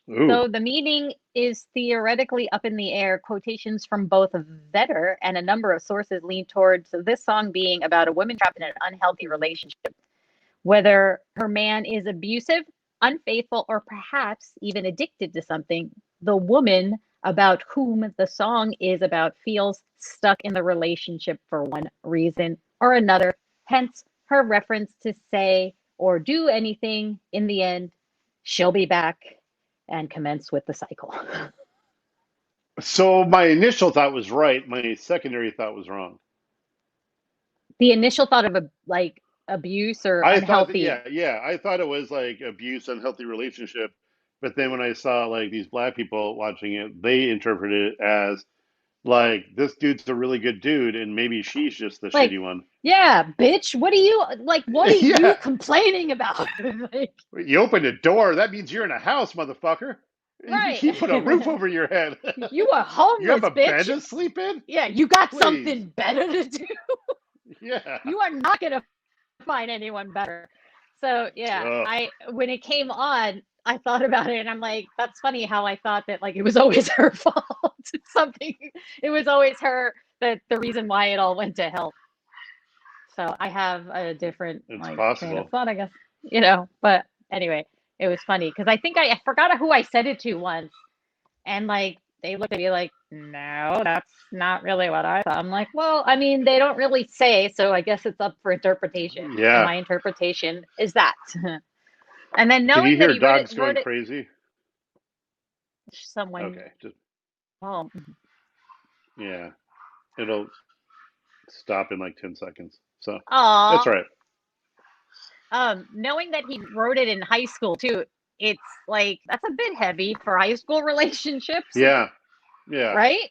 Ooh. So the meaning is theoretically up in the air. Quotations from both Vedder and a number of sources lean towards this song being about a woman trapped in an unhealthy relationship. Whether her man is abusive, unfaithful, or perhaps even addicted to something, the woman about whom the song is about feels stuck in the relationship for one reason or another. Hence her reference to say or do anything in the end, she'll be back and commence with the cycle. So my initial thought was right. My secondary thought was wrong. The initial thought of a like abuse or I thought that, unhealthy. yeah, I thought it was like abuse, unhealthy relationship. But then when I saw like these black people watching it, they interpreted it as like this dude's a really good dude, and maybe she's just the Like, shitty one. yeah, bitch, what are you like? What are you Yeah, complaining about? Like, you opened a door. That means you're in a house, motherfucker. right. He put a roof over your head. You are You have homeless, a bed bitch. to sleep in? Yeah, you got Please. something better to do. Yeah. You are not going to find anyone better. So, yeah, Ugh. when it came on, I thought about it and I'm like, that's funny how I thought that like it was always her fault. Something, it was always her that the reason why it all went to hell. So I have a different It's like train of possible. thought, I guess, but anyway, it was funny because I think I forgot who I said it to once. And like they looked at me like, no, that's not really what I thought. I'm like, well, I mean, they don't really say, so I guess it's up for interpretation. And Yeah. my interpretation is that. And then Can you knowing that hear he wrote it, dogs going crazy? someone, Okay. Just oh, yeah. It'll stop in like 10 seconds. So that's aw, right. knowing that he wrote it in high school too, it's like that's a bit heavy for high school relationships, Yeah. Yeah. right?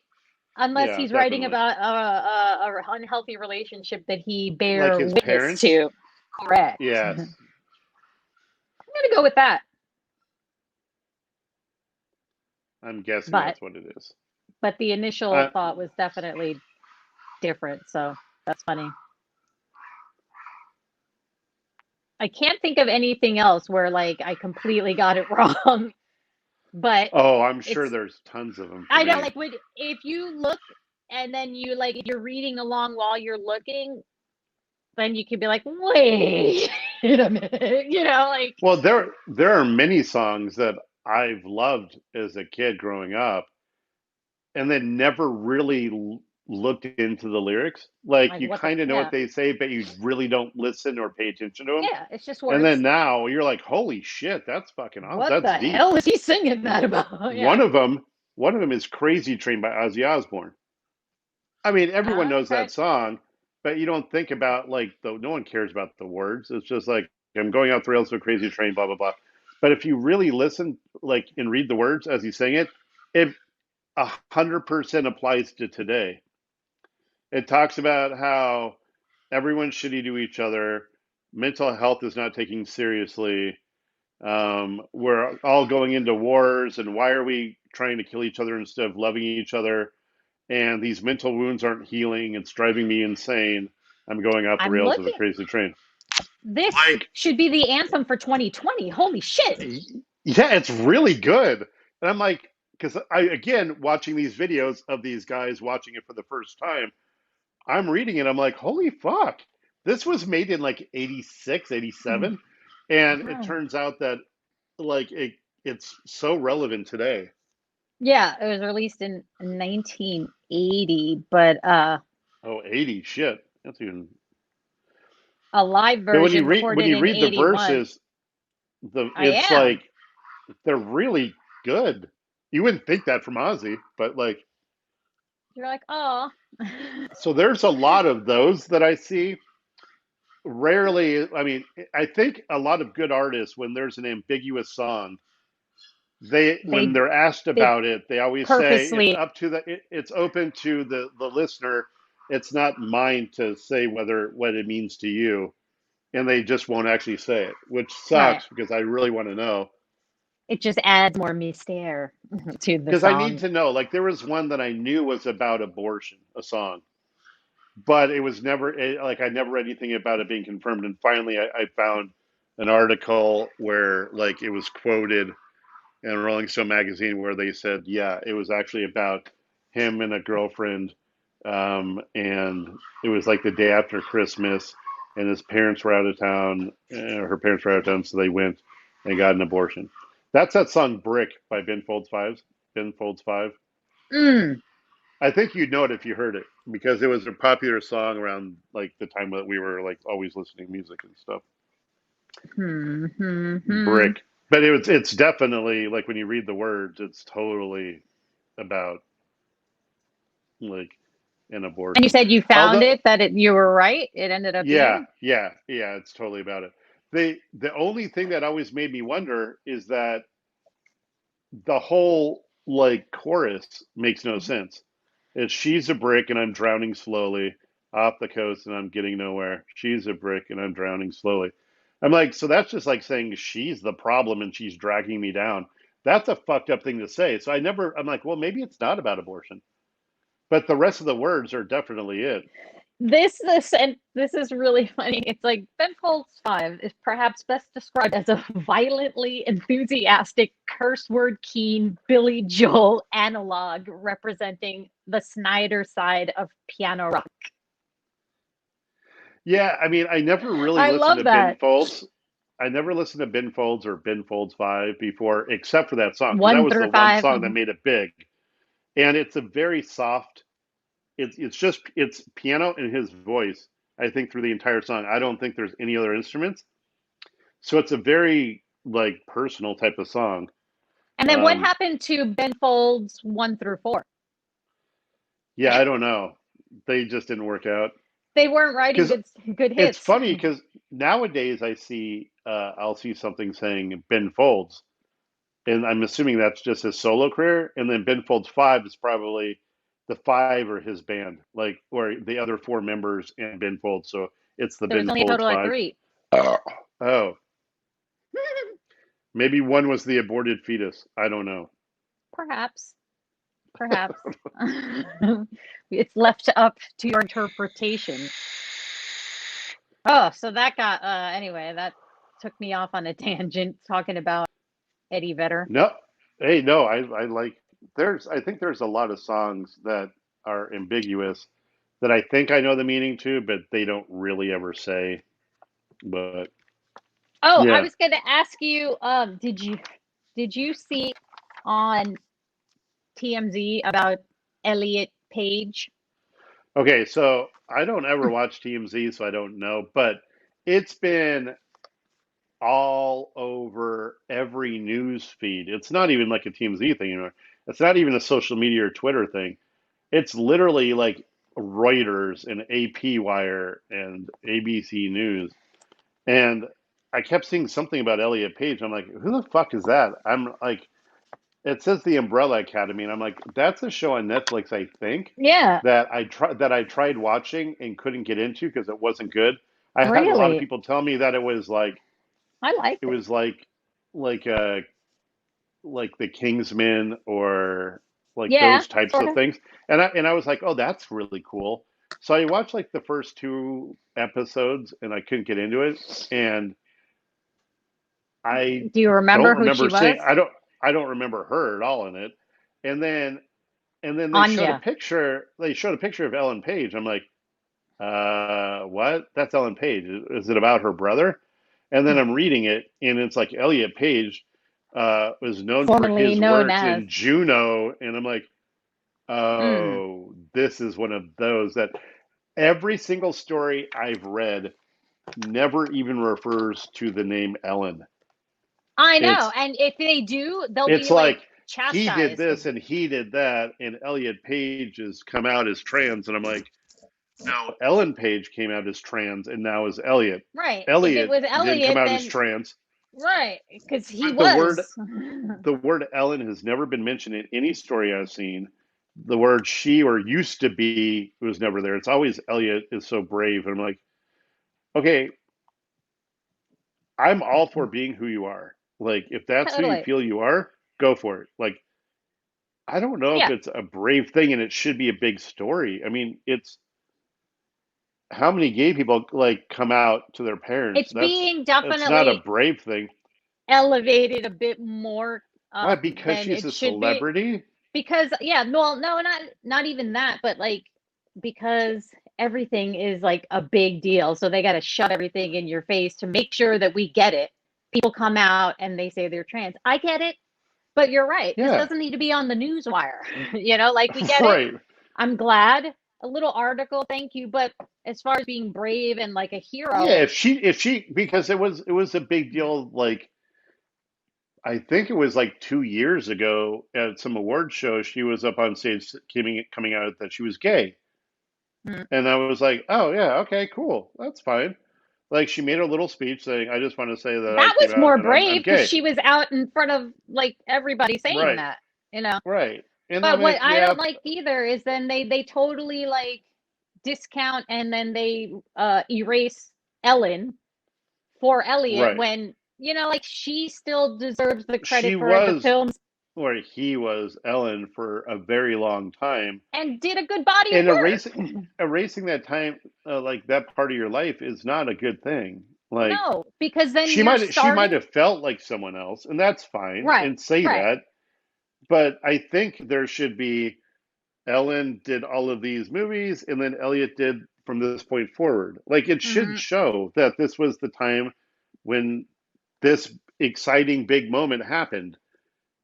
Unless Yeah, he's writing definitely. about a unhealthy relationship that he Like bear his witness parents? to. Correct. I'm Yes. gonna go with that. I'm guessing But that's what it is. the initial Uh, thought was definitely different. So that's funny. I can't think of anything else where like I completely got it wrong. But oh, I'm sure it's there's tons of them for I know me. like would if you look and then you like if you're reading along while you're looking, then you could be like, wait a minute, like Well, there are many songs that I've loved as a kid growing up and then never really looked into the lyrics. Like you what the kind of know what yeah. they say, but you really don't listen or pay attention to them. Yeah, it's just And then words. now you're like, holy shit, that's fucking awesome. What That's the deep. hell is he singing that about? One Yeah. of them, one of them is Crazy Train by Ozzy Osbourne. I mean, everyone knows Okay. that song, but you don't think about like no one cares about the words. It's just like I'm going off the rails of a crazy train, blah blah blah. But if you really listen, like and read the words as he's saying it 100% applies to today. It talks about how everyone's shitty to each other. Mental health is not taken seriously. We're all going into wars, and why are we trying to kill each other instead of loving each other? And these mental wounds aren't healing. It's driving me insane. I'm going off the I'm rails of a looking. crazy train. This Like, should be the anthem for 2020. Holy shit. yeah, it's really good. And I'm like, because I, again, watching these videos of these guys watching it for the first time, I'm reading it. I'm like, holy fuck. This was made in like 86, 87. And it Wow. turns out that like it's so relevant today. Yeah, it was released in 1980, but Oh, 80, shit. That's even. a live But version when recorded you in read the 81. verses, I it's am. like they're really good. You wouldn't think that from Ozzy, but like, You're like, oh. so there's a lot of those that I see. Rarely, I mean, I think a lot of good artists, when there's an ambiguous song, when they they're asked they about it, they always say it's purposely up to it's open to the listener. It's not mine to say what it means to you, and they just won't actually say it, which right. sucks because I really want to know. It just adds more mystere to the Because I need song. to know. Like there was one that I knew was about abortion, a song, but it was never like I never read anything about it being confirmed. And finally, I found an article where like it was quoted in Rolling Stone magazine where they said, yeah, it was actually about him and a girlfriend, and it was like the day after Christmas, and his parents were out of town, her parents were out of town, so they went and got an abortion. That's that song "Brick" by Ben Folds Five. Ben Folds Five. Mm. I think you'd know it if you heard it because it was a popular song around like the time that we were like always listening to music and stuff. Hmm. Brick, but it's definitely like when you read the words, it's totally about like an And you abortion. said you found Although, it, that you were right. It ended up yeah, being. yeah, it's totally about it. The only thing that always made me wonder is that the whole like chorus makes no sense. It's she's a brick and I'm drowning slowly off the coast and I'm getting nowhere. She's a brick and I'm drowning slowly. I'm like, so that's just like saying she's the problem and she's dragging me down. That's a fucked up thing to say. So I'm like, well, maybe it's not about abortion, but the rest of the words are definitely it. And this is really funny. It's like Ben Folds 5 is perhaps best described as a violently enthusiastic, curse word keen Billy Joel analog representing the Snyder side of piano rock. Yeah, I mean, I never really I listened love to Ben that. Folds. I never listened to Ben Folds or Ben Folds 5 before, except for that song, because that One was the through one five. song that made it big. And it's a very soft, it's piano and his voice, I think, through the entire song. I don't think there's any other instruments. So it's a very like personal type of song. And then what Um, happened to Ben Folds 1 through 4? yeah, I don't know. They just didn't work out. They weren't writing Because good it's hits. funny because nowadays I'll see something saying Ben Folds, and I'm assuming that's just his solo career. And then Ben Folds Five is probably the five or his band, like or the other four members and Ben Folds. So it's the So it's Ben only a Folds total of Five. 3. Oh, maybe one was the aborted fetus. I don't know. Perhaps. Perhaps. It's left up to your interpretation. Oh, so that got anyway, that took me off on a tangent talking about Eddie Vedder. No, hey, no, I like. I think there's a lot of songs that are ambiguous that I think I know the meaning to, but they don't really ever say. But Oh, I yeah. was going to ask you, did you see on TMZ about Elliot Page? Okay, so I don't ever watch TMZ, so I don't know, but it's been all over every news feed. It's not even like a TMZ thing anymore. It's not even a social media or Twitter thing. It's literally like Reuters and AP Wire and ABC News. And I kept seeing something about Elliot Page. I'm like, who the fuck is that? I'm like, it says the Umbrella Academy, and I'm like, that's a show on Netflix, I think, Yeah, that I tried watching and couldn't get into because it wasn't good. I had a lot of really. people tell me that I it liked it. was like uh like the Kingsman or like Yeah, those types sort of of. things. And I was like, oh, that's really cool. So I watched like the first two episodes and I couldn't get into it. And I Do you remember don't who she remember seeing was? I don't remember her at all in it. And then they showed a Anya. picture. They showed a picture of Ellen Page. I'm like, what? That's Ellen Page. Is it about her brother? And then I'm reading it, and it's like Elliot Page was known for Formerly his known works as. in Juno, and I'm like, Mm, oh, this is one of those that every single story I've read never even refers to the name Ellen. I know. It's And if they do, they'll it's be like like he did chastised. this and he did that, and Elliot Page has come out as trans, and I'm like, no, Ellen Page came out as trans and now is Elliot. Right. If it Elliot was didn't come Elliot, out as then trans, right, because he but the word was. the word Ellen has never been mentioned in any story I've seen. The word she or used to be was never there. It's always Elliot is so brave. And I'm like, okay, I'm all for being who you are. Like, if that's who you Totally. feel you are, go for it. Like, I don't know if Yeah. it's a brave thing and it should be a big story. I mean, it's how many gay people like come out to their parents. It's being That's not a definitely brave thing. elevated a bit more Why? Because then she's it a should be. celebrity? Because yeah, well, no, not even that, but like because everything is like a big deal, so they got to shove everything in your face to make sure that we get it. People come out and they say they're trans. I get it, but you're right. This Yeah. doesn't need to be on the news wire. Like we get it. Right. I'm glad. A little article, thank you. But as far as being brave and like a Yeah, hero, if she because it was a big deal, like I think it was like 2 years ago at some award show, she was up on stage coming out that she was gay. mm, And I was like, oh yeah, okay, cool. That's fine. Like she made a little speech saying, I just want to say that I that came was out more and I'm brave because gay. she was out in front of like everybody saying Right, that. right. And I But what mean, I yeah, don't like either is then they totally like discount and then they erase Ellen for Elliot right. when like she still deserves the She credit for the was, films or he was Ellen for a very long time. and did a good body of And work. erasing that time, like that part of your life is not a good thing. Like No, because then she you're might starting have felt like someone else, and that's fine, right, and say right. that. But I think there should be Ellen did all of these movies, and then Elliot did from this point forward. Like it should Hmm. show that this was the time when this exciting big moment happened.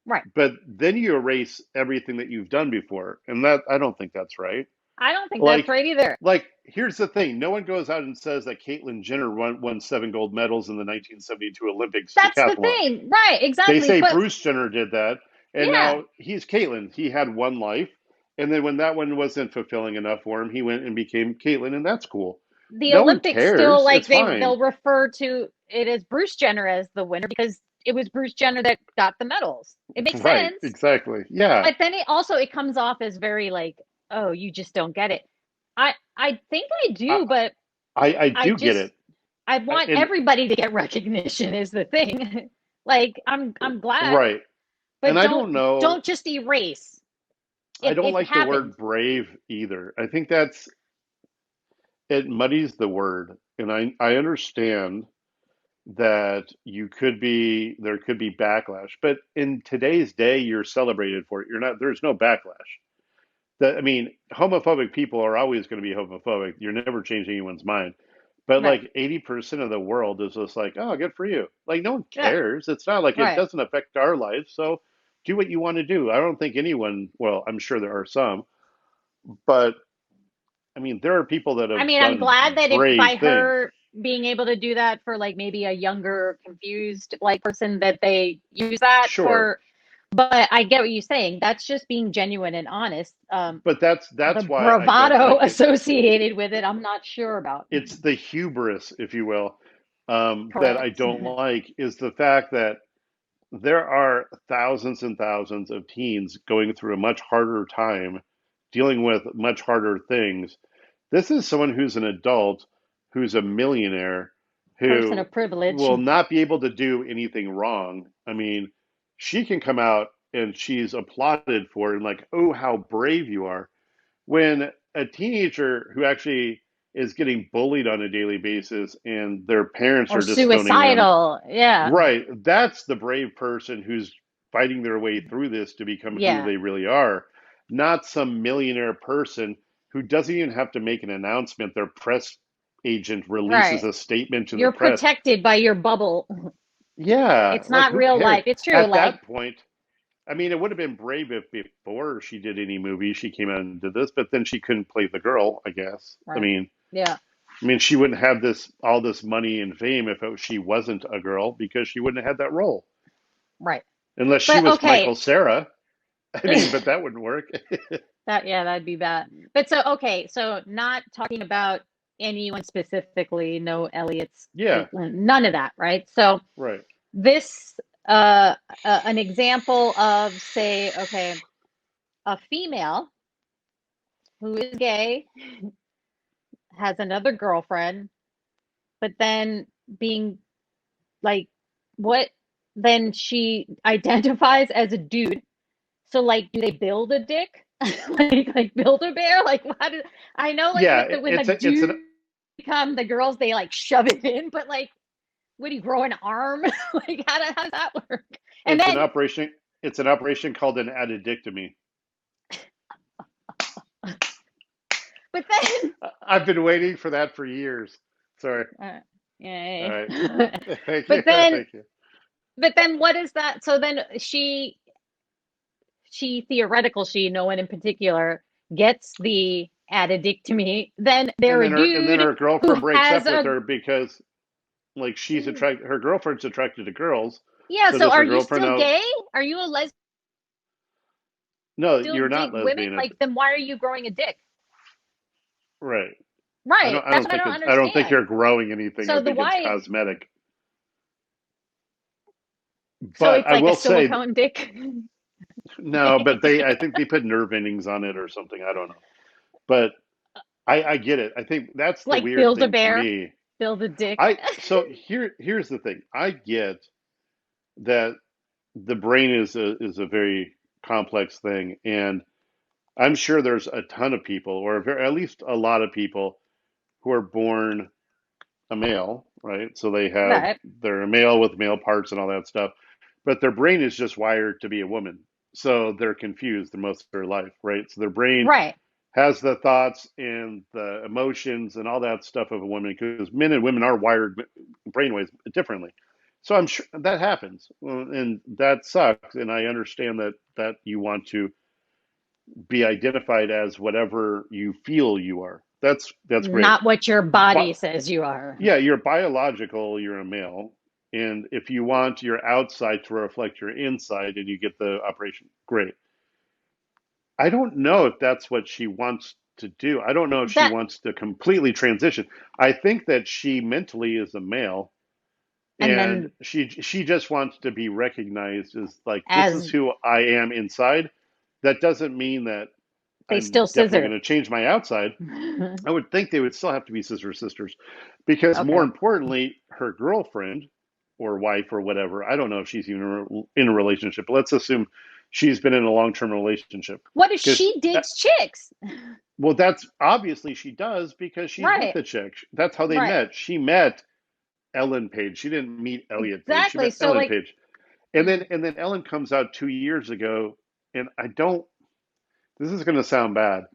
Right. But then you erase everything that you've done before, and that I don't think that's right. I don't think that's Like, right either. here's the thing: no one goes out and says that Caitlyn Jenner won 7 gold medals in the 1972 Olympics That's the decathlon. thing. Right, They exactly. say But Bruce Jenner did that, and yeah, now he's Caitlyn. He had one life, and then when that one wasn't fulfilling enough for him, he went and became Caitlyn, and that's cool. the No one Olympics still cares. like It's fine. they'll refer to it as Bruce Jenner as the winner because it was Bruce Jenner that got the medals. It makes Right? sense. Exactly. Yeah. But then it comes off as very like, oh, you just don't get it. I think I I do, but I I do get just it, I want and everybody to get recognition is the thing. Like I'm glad, right. And but I don't know. don't just erase. I don't It like the happened. word brave either. I think it muddies the word, and I understand that there could be backlash, but in today's day you're celebrated for it. You're not There's no backlash. I mean, homophobic people are always going to be homophobic. You're never changing anyone's mind. But Right. like 80% of the world is just like, oh, good for you. Like no one Yeah. cares. It's not like it Right. doesn't affect our lives. So do what you want to do. I don't think anyone, well, I'm sure there are some, but I mean, there are people that I have mean, I'm done glad that if brave by things. her being able to do that for like maybe a younger, confused like person that they use that Sure. for, but I get what you're saying. That's just being genuine and honest. But The that's why I don't bravado like it. associated with it, I'm not sure about. It's the hubris, if you will, that I Correct. don't like is the fact that there are thousands and thousands of teens going through a much harder time, dealing with much harder things. This is someone who's an adult, who's a millionaire, Person who of privilege. will not be able to do anything wrong. I mean, she can come out and she's applauded for it and like, oh, how brave you are. When a teenager who actually is getting bullied on a daily basis and their parents Or are disowning them, suicidal. Yeah. right, that's the brave person who's fighting their way through this to become who Yeah. they really are, not some millionaire person who doesn't even have to make an announcement. Their press agent releases Right. a statement to the You're press. protected by your bubble. Yeah, It's like not who real cares? life. It's true. At Like, that point, I mean, it would have been brave if before she did any movie, she came out and did this, but then she couldn't play the girl, I guess. right. Yeah. I mean, she wouldn't have all this money and fame if she wasn't a girl because she wouldn't have had that role Right. unless she But was okay. Michael Cera. I mean, but that wouldn't work. That'd be bad. But so okay, so not talking about anyone specifically, no Elliot's, Yeah, Caitlin, none of that, right? So right. this an example of say, okay, a female who is gay has another girlfriend, but then being like what then she identifies as a dude. So like do they build a dick? like build a bear? Like how do I know like Yeah, with the when the it's dudes become the girls they like shove it in, but like would he grow an arm? Like how does that work? And it's an then operation. It's an operation called an addictomy. But then, I've been waiting for that for years. Sorry. All yeah. right. Thank you. But then, Thank you. what is that? So then no one in particular gets the addictomy. Then they're a And then dude her who girlfriend breaks has up with a her because like her girlfriend's attracted to girls. yeah. So So does are her you girlfriend still know? gay? Are you a lesbian? No, Still you're not dig women? lesbian. Like then why are you growing a dick? Right. Right. I That's don't what I think don't I don't think understand. you're growing anything. I So the think it's wife. cosmetic. So But it's I like a will say silicone dick. no, but I think they put nerve endings on it or something. I don't know. But I get it. I think that's the Like weird build a thing to bear, me. build a dick. Here's the thing. I get that the brain is a very complex thing, and I'm sure there's a ton of people, or at least a lot of people, who are born a male, right? So Right. they're a male with male parts and all that stuff, but their brain is just wired to be a woman. So they're confused the most of their life, right? So their brain Right. has the thoughts and the emotions and all that stuff of a woman because men and women are wired brainwaves differently. So I'm sure that happens, and that sucks. And I understand that you want to be identified as whatever you feel you are. That's great. Not what your body But says you are. yeah, you're biological, you're a male. And if you want your outside to reflect your inside and you get the operation, great. I don't know if that's what she wants to do. I don't know if she That wants to completely transition. I think that she mentally is a male and and then she just wants to be recognized as like this is as who I am inside. That doesn't mean that they I'm still definitely scissor. going to change my outside. I would think they would still have to be sister sisters because more Okay. importantly, her girlfriend or wife or whatever, I don't know if she's even in a relationship, but let's assume she's been in a long-term relationship What if because she digs chicks? well, that's obviously she does because she's with Right. the chick. That's how they Right. met. She met Ellen Page. She didn't meet Elliot Page. She Exactly. met So Ellen like Page. mm, And then Ellen comes out 2 years ago, and I don't. This is going to sound bad,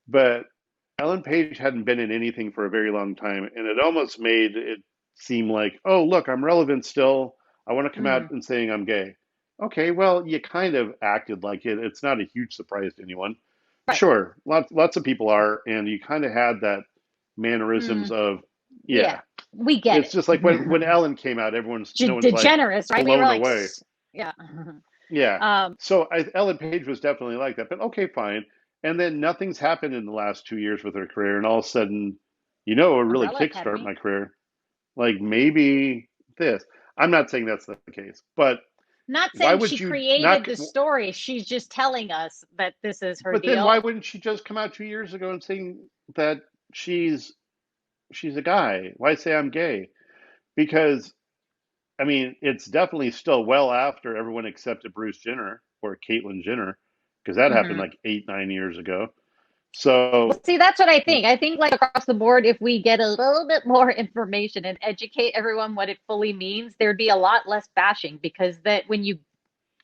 but Ellen Page hadn't been in anything for a very long time, and it almost made it seem like, oh, look, I'm relevant still. I want to come out mm, and saying I'm gay. Okay, well, you kind of acted like it. It's not a huge surprise to anyone. right. Sure, lots of people are, and you kind of had that mannerisms Mm, of, yeah. yeah. We get It's it. just like when Ellen came out, no one's like Degenerous, right? We were blown like away. yeah. Yeah. Um So Ellen Page was definitely like that, but okay, fine. And then nothing's happened in the last 2 years with her career, and all of a sudden, it would really Umbrella kickstart Academy. my career. Like maybe this. I'm not saying that's the case, but Not why saying would she you created not? the story. She's just telling us that this is her But then why deal. wouldn't she just come out 2 years ago and saying that she's she's a guy? Why say I'm gay? Because I mean, it's definitely still well after everyone accepted Bruce Jenner or Caitlyn Jenner, because that happened Hmm. like 8, 9 years ago. So, Well, see, that's what I think. I think like across the board, if we get a little bit more information and educate everyone what it fully means, there'd be a lot less bashing because that when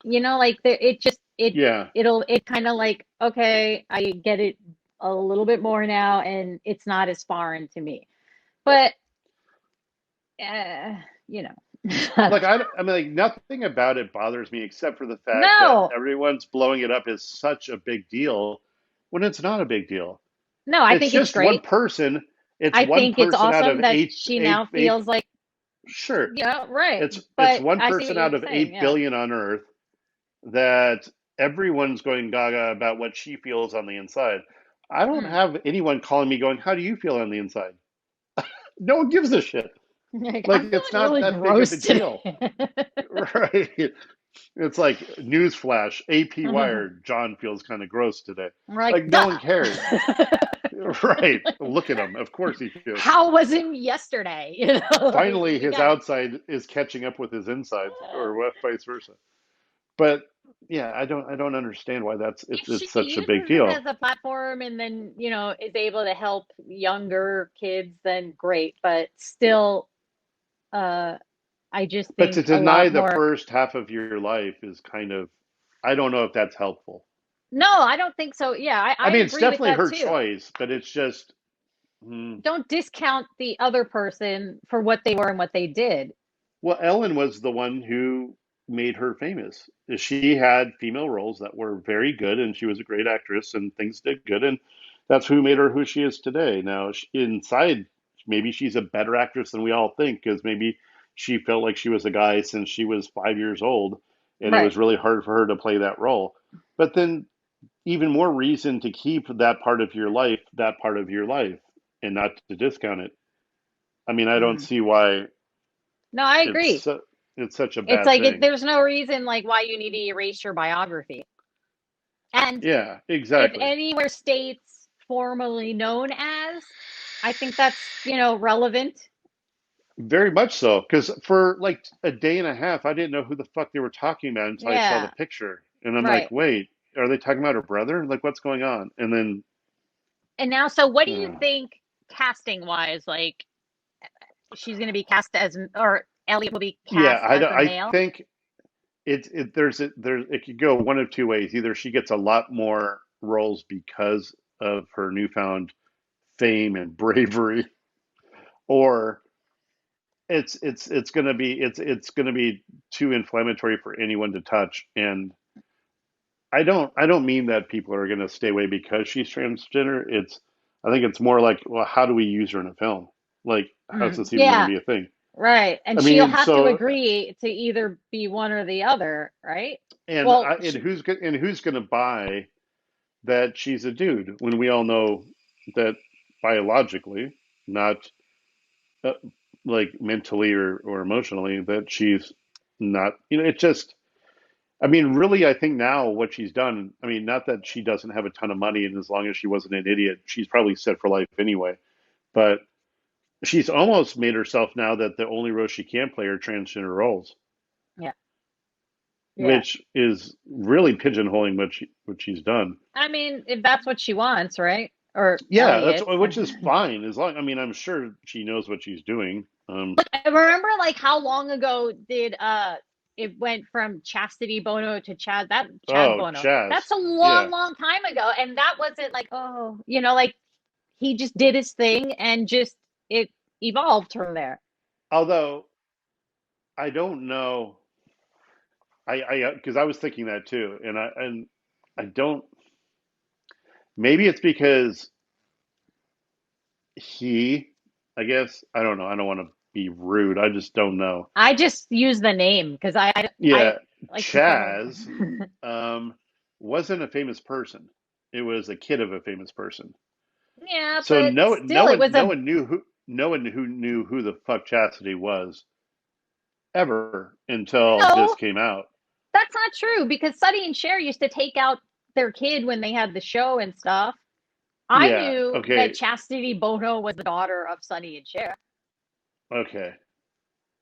like it just yeah. it kind of like okay, I get it a little bit more now, and it's not as foreign to me. But uh, you know, Like, I mean, like, nothing about it bothers me except for the fact that no, everyone's blowing it up as such a big deal when it's not a big deal. no, I It's think it's just one great. person. It's I one think it's person out awesome of that she now eight. feels like Sure. yeah, right. It's But one I see what person out you're of saying. 8 Yeah. billion on Earth that everyone's going gaga about what she feels on the inside. I don't Mm. have anyone calling me going, "How do you feel on the inside?" No one gives a shit. Like, Like I'm it's feeling not really that big of a gross deal, today. right? It's like newsflash, AP Wired. John feels kind of gross today. We're like, Like no duh. one cares, right? Look at him. Of course he feels. How was him yesterday? Like Finally, we his gotta. outside is catching up with his insides, or what, vice versa. But yeah, I don't understand why If she it's such a uses big it as deal. a platform and then, is able to help younger kids, then great. But still, uh, I just But to think a deny lot the more. first half of your life is kind of I don't know if that's helpful. No, I don't think so. Yeah, I I mean, it's agree with definitely that her too. choice, but it's just, Don't discount the other person for what they were and what they did. well, Ellen was the one who made her famous. She had female roles that were very good, and she was a great actress, and things did good, and that's who made her who she is today. Now, inside, maybe she's a better actress than we all think, because maybe she felt like she was a guy since she was 5 years old, and it Right. was really hard for her to play that role. But then, even more reason to keep that part of your life, that part of your life, and not to discount it. I mean, I don't Mm. see why No, I it's agree. it's such a It's bad like thing. there's no reason like why you need to erase your biography. And Yeah, if exactly. anywhere states formerly known as, I think that's, relevant. Very much so. Because for like a day and a half, I didn't know who the fuck they were talking about until I saw the Yeah, picture. And I'm like, right. wait, are they talking about her brother? Like, what's going on? And then, And now, so what do you uh, think casting wise? Like, she's going to be cast as, or Elliot will be yeah, cast as a I male? think there's it could go one of two ways. Either she gets a lot more roles because of her newfound fame and bravery, or it's gonna be too inflammatory for anyone to touch. And I don't mean that people are gonna stay away because she's transgender. I think it's more like, well, how do we use her in a film? Like, how's this even gonna Yeah, be a thing? right. And I she'll mean, have to so agree to either be one or the other, right? and Well, who's gonna buy that she's a dude when we all know that biologically, not uh, like mentally or emotionally, that she's not. It just. I mean, really, I think now what she's done. I mean, not that she doesn't have a ton of money, and as long as she wasn't an idiot, she's probably set for life anyway. But she's almost made herself now that the only roles she can play are transgender roles, yeah, yeah. which is really pigeonholing what she's done. I mean, if that's what she wants, right? Or Yeah, that's Elliot. which is fine as long. I mean, I'm sure she knows what she's doing. I remember like how long ago did it went from Chastity Bono to Chad Oh, Bono. That's Chaz. a long, Yeah. long time ago. And that wasn't like, oh, like he just did his thing and just it evolved from there. Although I don't know, because I was thinking that too, and I don't. Maybe it's because he. I guess I don't know. I don't want to be rude. I just don't know. I just use the name because I Yeah, like to say Chaz um, wasn't a famous person. It was a kid of a famous person. yeah, So but still it was no a one knew who no one who knew who the fuck Chastity was ever until this no, came out. that's not true because Sonny and Cher used to take out their kid when they had the show and stuff. I Yeah. knew that Okay. Chastity Bono was the daughter of Sonny and Cher. Okay.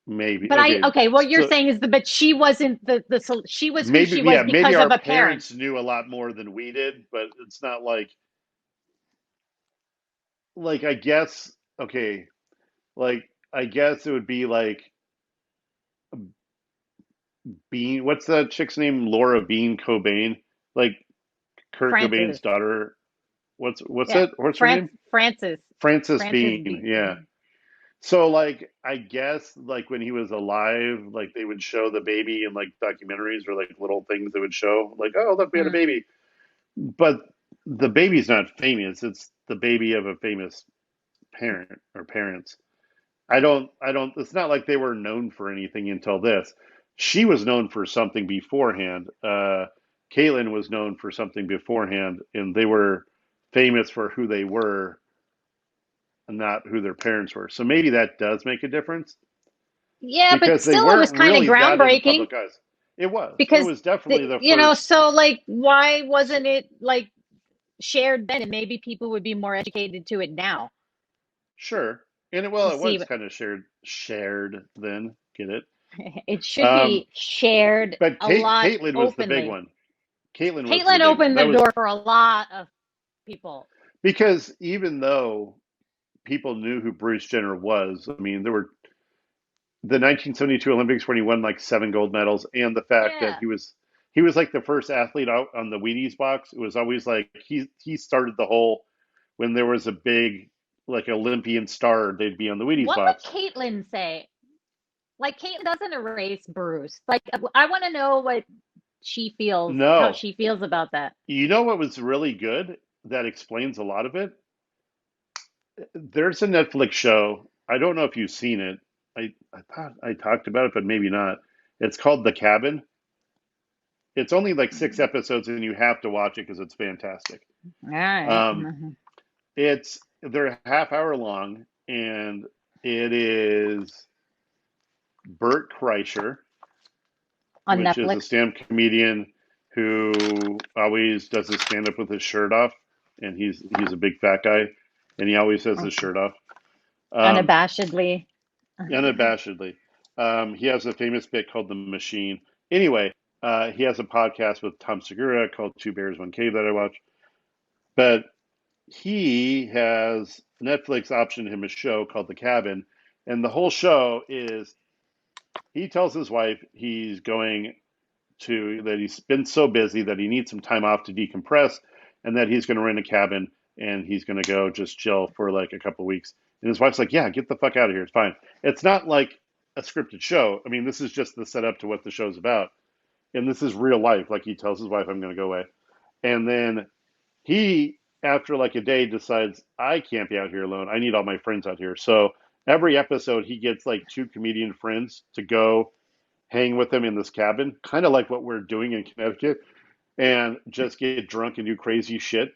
Maybe. But Okay. okay, what you're So saying is but she wasn't she was who maybe, she was yeah, maybe because our of a parent. parents knew a lot more than we did, but it's not like I guess. Okay. Like I guess it would be like Bean. What's that chick's name? Laura Bean Cobain. Like Kurt Cobain's Frances. daughter. What's Yeah. it? What's her name? Frances. Frances Frances Bean. B. Yeah. So like I guess like when he was alive, like they would show the baby in like documentaries or like little things they would show, like, oh look, we had a Mm. baby. But the baby's not famous. It's the baby of a famous parent or parents. I don't it's not like they were known for anything until this. She was known for something beforehand. Caitlyn was known for something beforehand, and they were famous for who they were and not who their parents were. So maybe that does make a difference Yeah, but because they still it was weren't kind of really that in the groundbreaking public eyes. It was. It because was definitely the first. so like why wasn't it like shared then and maybe people would be more educated to it now Sure. And to it see was kind of shared then. Get it? it should Um, be shared but a lot Caitlyn was the big openly. one. Caitlyn was the Caitlyn big one. opened the That was door for a lot of people. because even though people knew who Bruce Jenner was, I mean, there were the 1972 Olympics when he won like 7 gold medals, and the fact that Yeah. he was like the first athlete out on the Wheaties box. It was always like he started the whole when there was a big like Olympian star, they'd be on the Wheaties What would box. Caitlin say? Like, Caitlin doesn't erase Bruce. Like, I want to know what she feels, how No, she feels about that. you know what was really good that explains a lot of it? There's a Netflix show. I don't know if you've seen it. I thought I talked about it, but maybe not. It's called The Cabin. It's only like 6 episodes, and you have to watch it because it's fantastic. All right. Um, they're half hour long, and it is Bert Kreischer, On which is a Netflix. stand-up comedian who always does his stand-up with his shirt off, and he's a big fat guy, and he always has his Okay. shirt off. Um, Unabashedly. Unabashedly. He has a famous bit called The Machine. Anyway, he has a podcast with Tom Segura called Two Bears, One Cave that I watch. But he has Netflix optioned him a show called The Cabin. And the whole show is he tells his wife that he's been so busy that he needs some time off to decompress and that he's going to rent a cabin and he's going to go just chill for like a couple of weeks. And his wife's like, yeah, get the fuck out of here. It's fine. It's not like a scripted show. I mean, this is just the setup to what the show's about. And this is real life. Like he tells his wife, I'm going to go away. And then he, after like a day, decides, I can't be out here alone. I need all my friends out here. So every episode, he gets like 2 comedian friends to go hang with him in this cabin, kind of like what we're doing in Connecticut, and just get drunk and do crazy shit.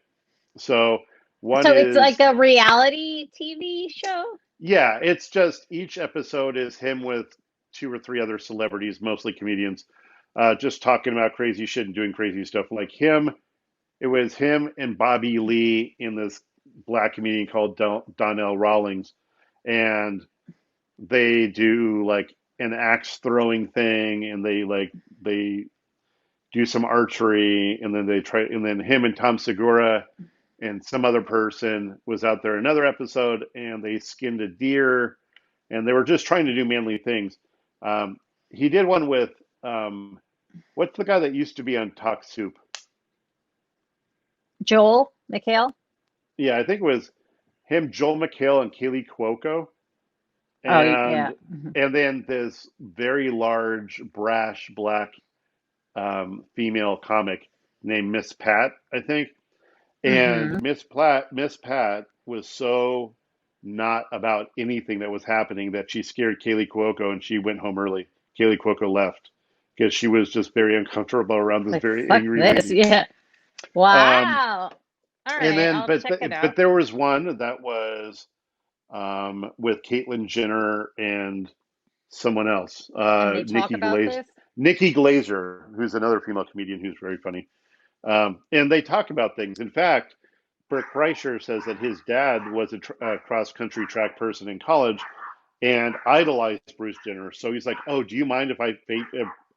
So one So it's is, like a reality TV show? yeah, it's just each episode is him with 2 or 3 other celebrities, mostly comedians, just talking about crazy shit and doing crazy stuff. Like him, it was him and Bobby Lee in this black comedian called Donnell Rawlings, and they do like an axe throwing thing, and they do some archery, and then and then him and Tom Segura and some other person was out there another episode, and they skinned a deer, and they were just trying to do manly things. He did one with what's the guy that used to be on Talk Soup? Joel McHale? Yeah, I think it was him, Joel McHale, and Kaylee Cuoco, Oh, yeah. and then this very large, brash, black female comic named Miss Pat, I think. And Mm-hmm. Miss Pat was so not about anything that was happening that she scared Kaylee Cuoco and she went home early. Kaylee Cuoco left because she was just very uncomfortable around this Like, very fuck angry this. lady. Yeah. Um, Wow. All and right. then, I'll check it but out. there was one that was with Caitlyn Jenner and someone else, And they talk about this? Nikki Glazer, who's another female comedian who's very funny. And they talk about things. In fact, Bert Kreischer says that his dad was a cross country track person in college and idolized Bruce Jenner. So he's like, "Oh, do you mind if I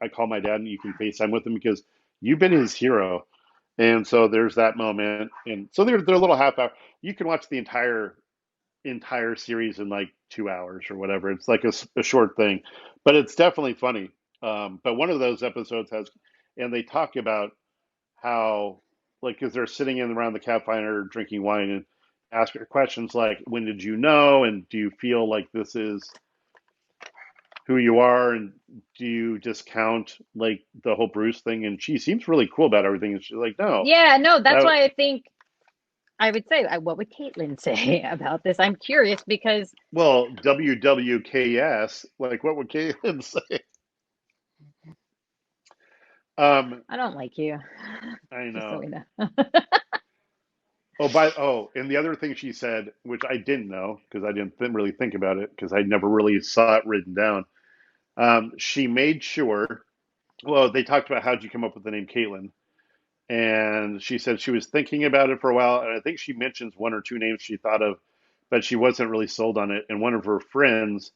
call my dad and you can FaceTime with him because you've been his hero?" And so there's that moment, and so they're a little half hour. You can watch the entire series in like 2 hours or whatever. It's like a short thing, but it's definitely funny. But one of those episodes has, and they talk about how, like, because they're sitting in around the campfire drinking wine and ask her questions like, when did you know? And do you feel like this is who you are? And do you discount like the whole Bruce thing? And she seems really cool about everything. And she's like, no, Yeah, no, that's that, why I think I would say, what would Caitlin say about this? I'm curious because well, WWKS, like, what would Caitlin say? Um, I don't like you, I just so know. we know. And the other thing she said, which I didn't know because I didn't really think about it because I never really saw it written down. She made sure. Well, they talked about how'd you come up with the name Caitlin, and she said she was thinking about it for a while, and I think she mentions 1 or 2 names she thought of, but she wasn't really sold on it. And one of her friends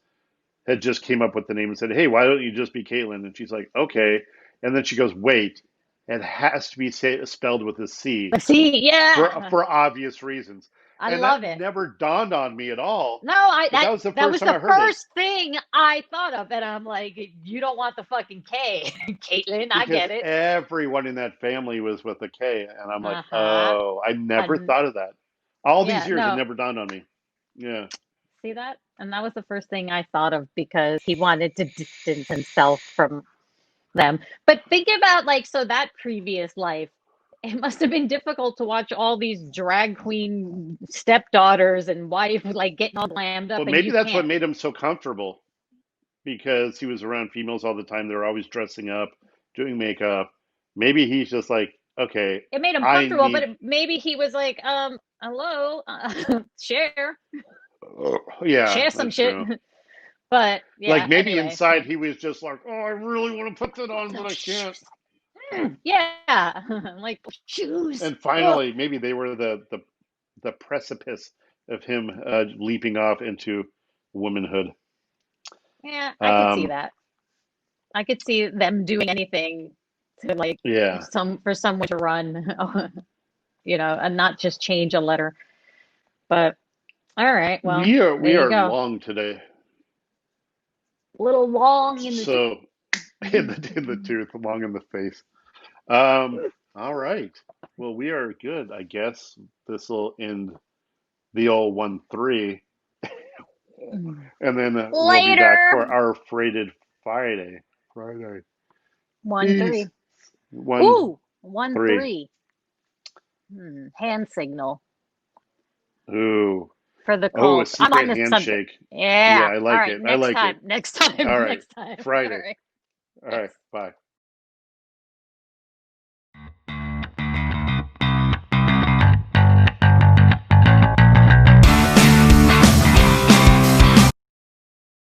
had just came up with the name and said, "Hey, why don't you just be Caitlin?" And she's like, "Okay." And then she goes, "Wait, it has to be spelled with a C See, for yeah. obvious reasons." I And love that it. never dawned on me at all. No, But that was the that first was time I the heard it. first thing I thought of, and I'm like, you don't want the fucking K, Caitlin. I Because get it. everyone in that family was with a K. And I'm like, Uh-huh. oh, I never And thought of that. All these yeah, years, it no, never dawned on me. Yeah. see that? And that was the first thing I thought of because he wanted to distance himself from them. But think about like, so that previous life, it must have been difficult to watch all these drag queen stepdaughters and wife like getting all glammed up, Well, and maybe you that's what can't. made him so comfortable because he was around females all the time. They were always dressing up, doing makeup. Maybe he's just like, okay, It made him I comfortable, but need, maybe he was like, hello, share, yeah, share some that's shit. true. But Like yeah, maybe anyway. inside he was just like, oh, I really want to put that on, but I can't. Yeah, like shoes. And Oh, finally, maybe they were the precipice of him leaping off into womanhood. yeah, I could see Um, that. I could see them doing anything to like yeah, for someone to run, and not just change a letter. But all right, well, there we you are go. long today. A little long in the tooth. So in the tooth, long in the face. Um, all right. Well, we are good, I guess. This will end the old 1-3, and then we'll be back for Later. our freighted Friday. Friday. 1-3. Peace. 1 Ooh, 3. 1-3. Hand signal Ooh. for the Oh, a calls. I'm on secret the subject. handshake. Yeah, Yeah. I All like right. it. I like it. Next time. All right. Next time. All Friday. right. All right. Thanks. Bye.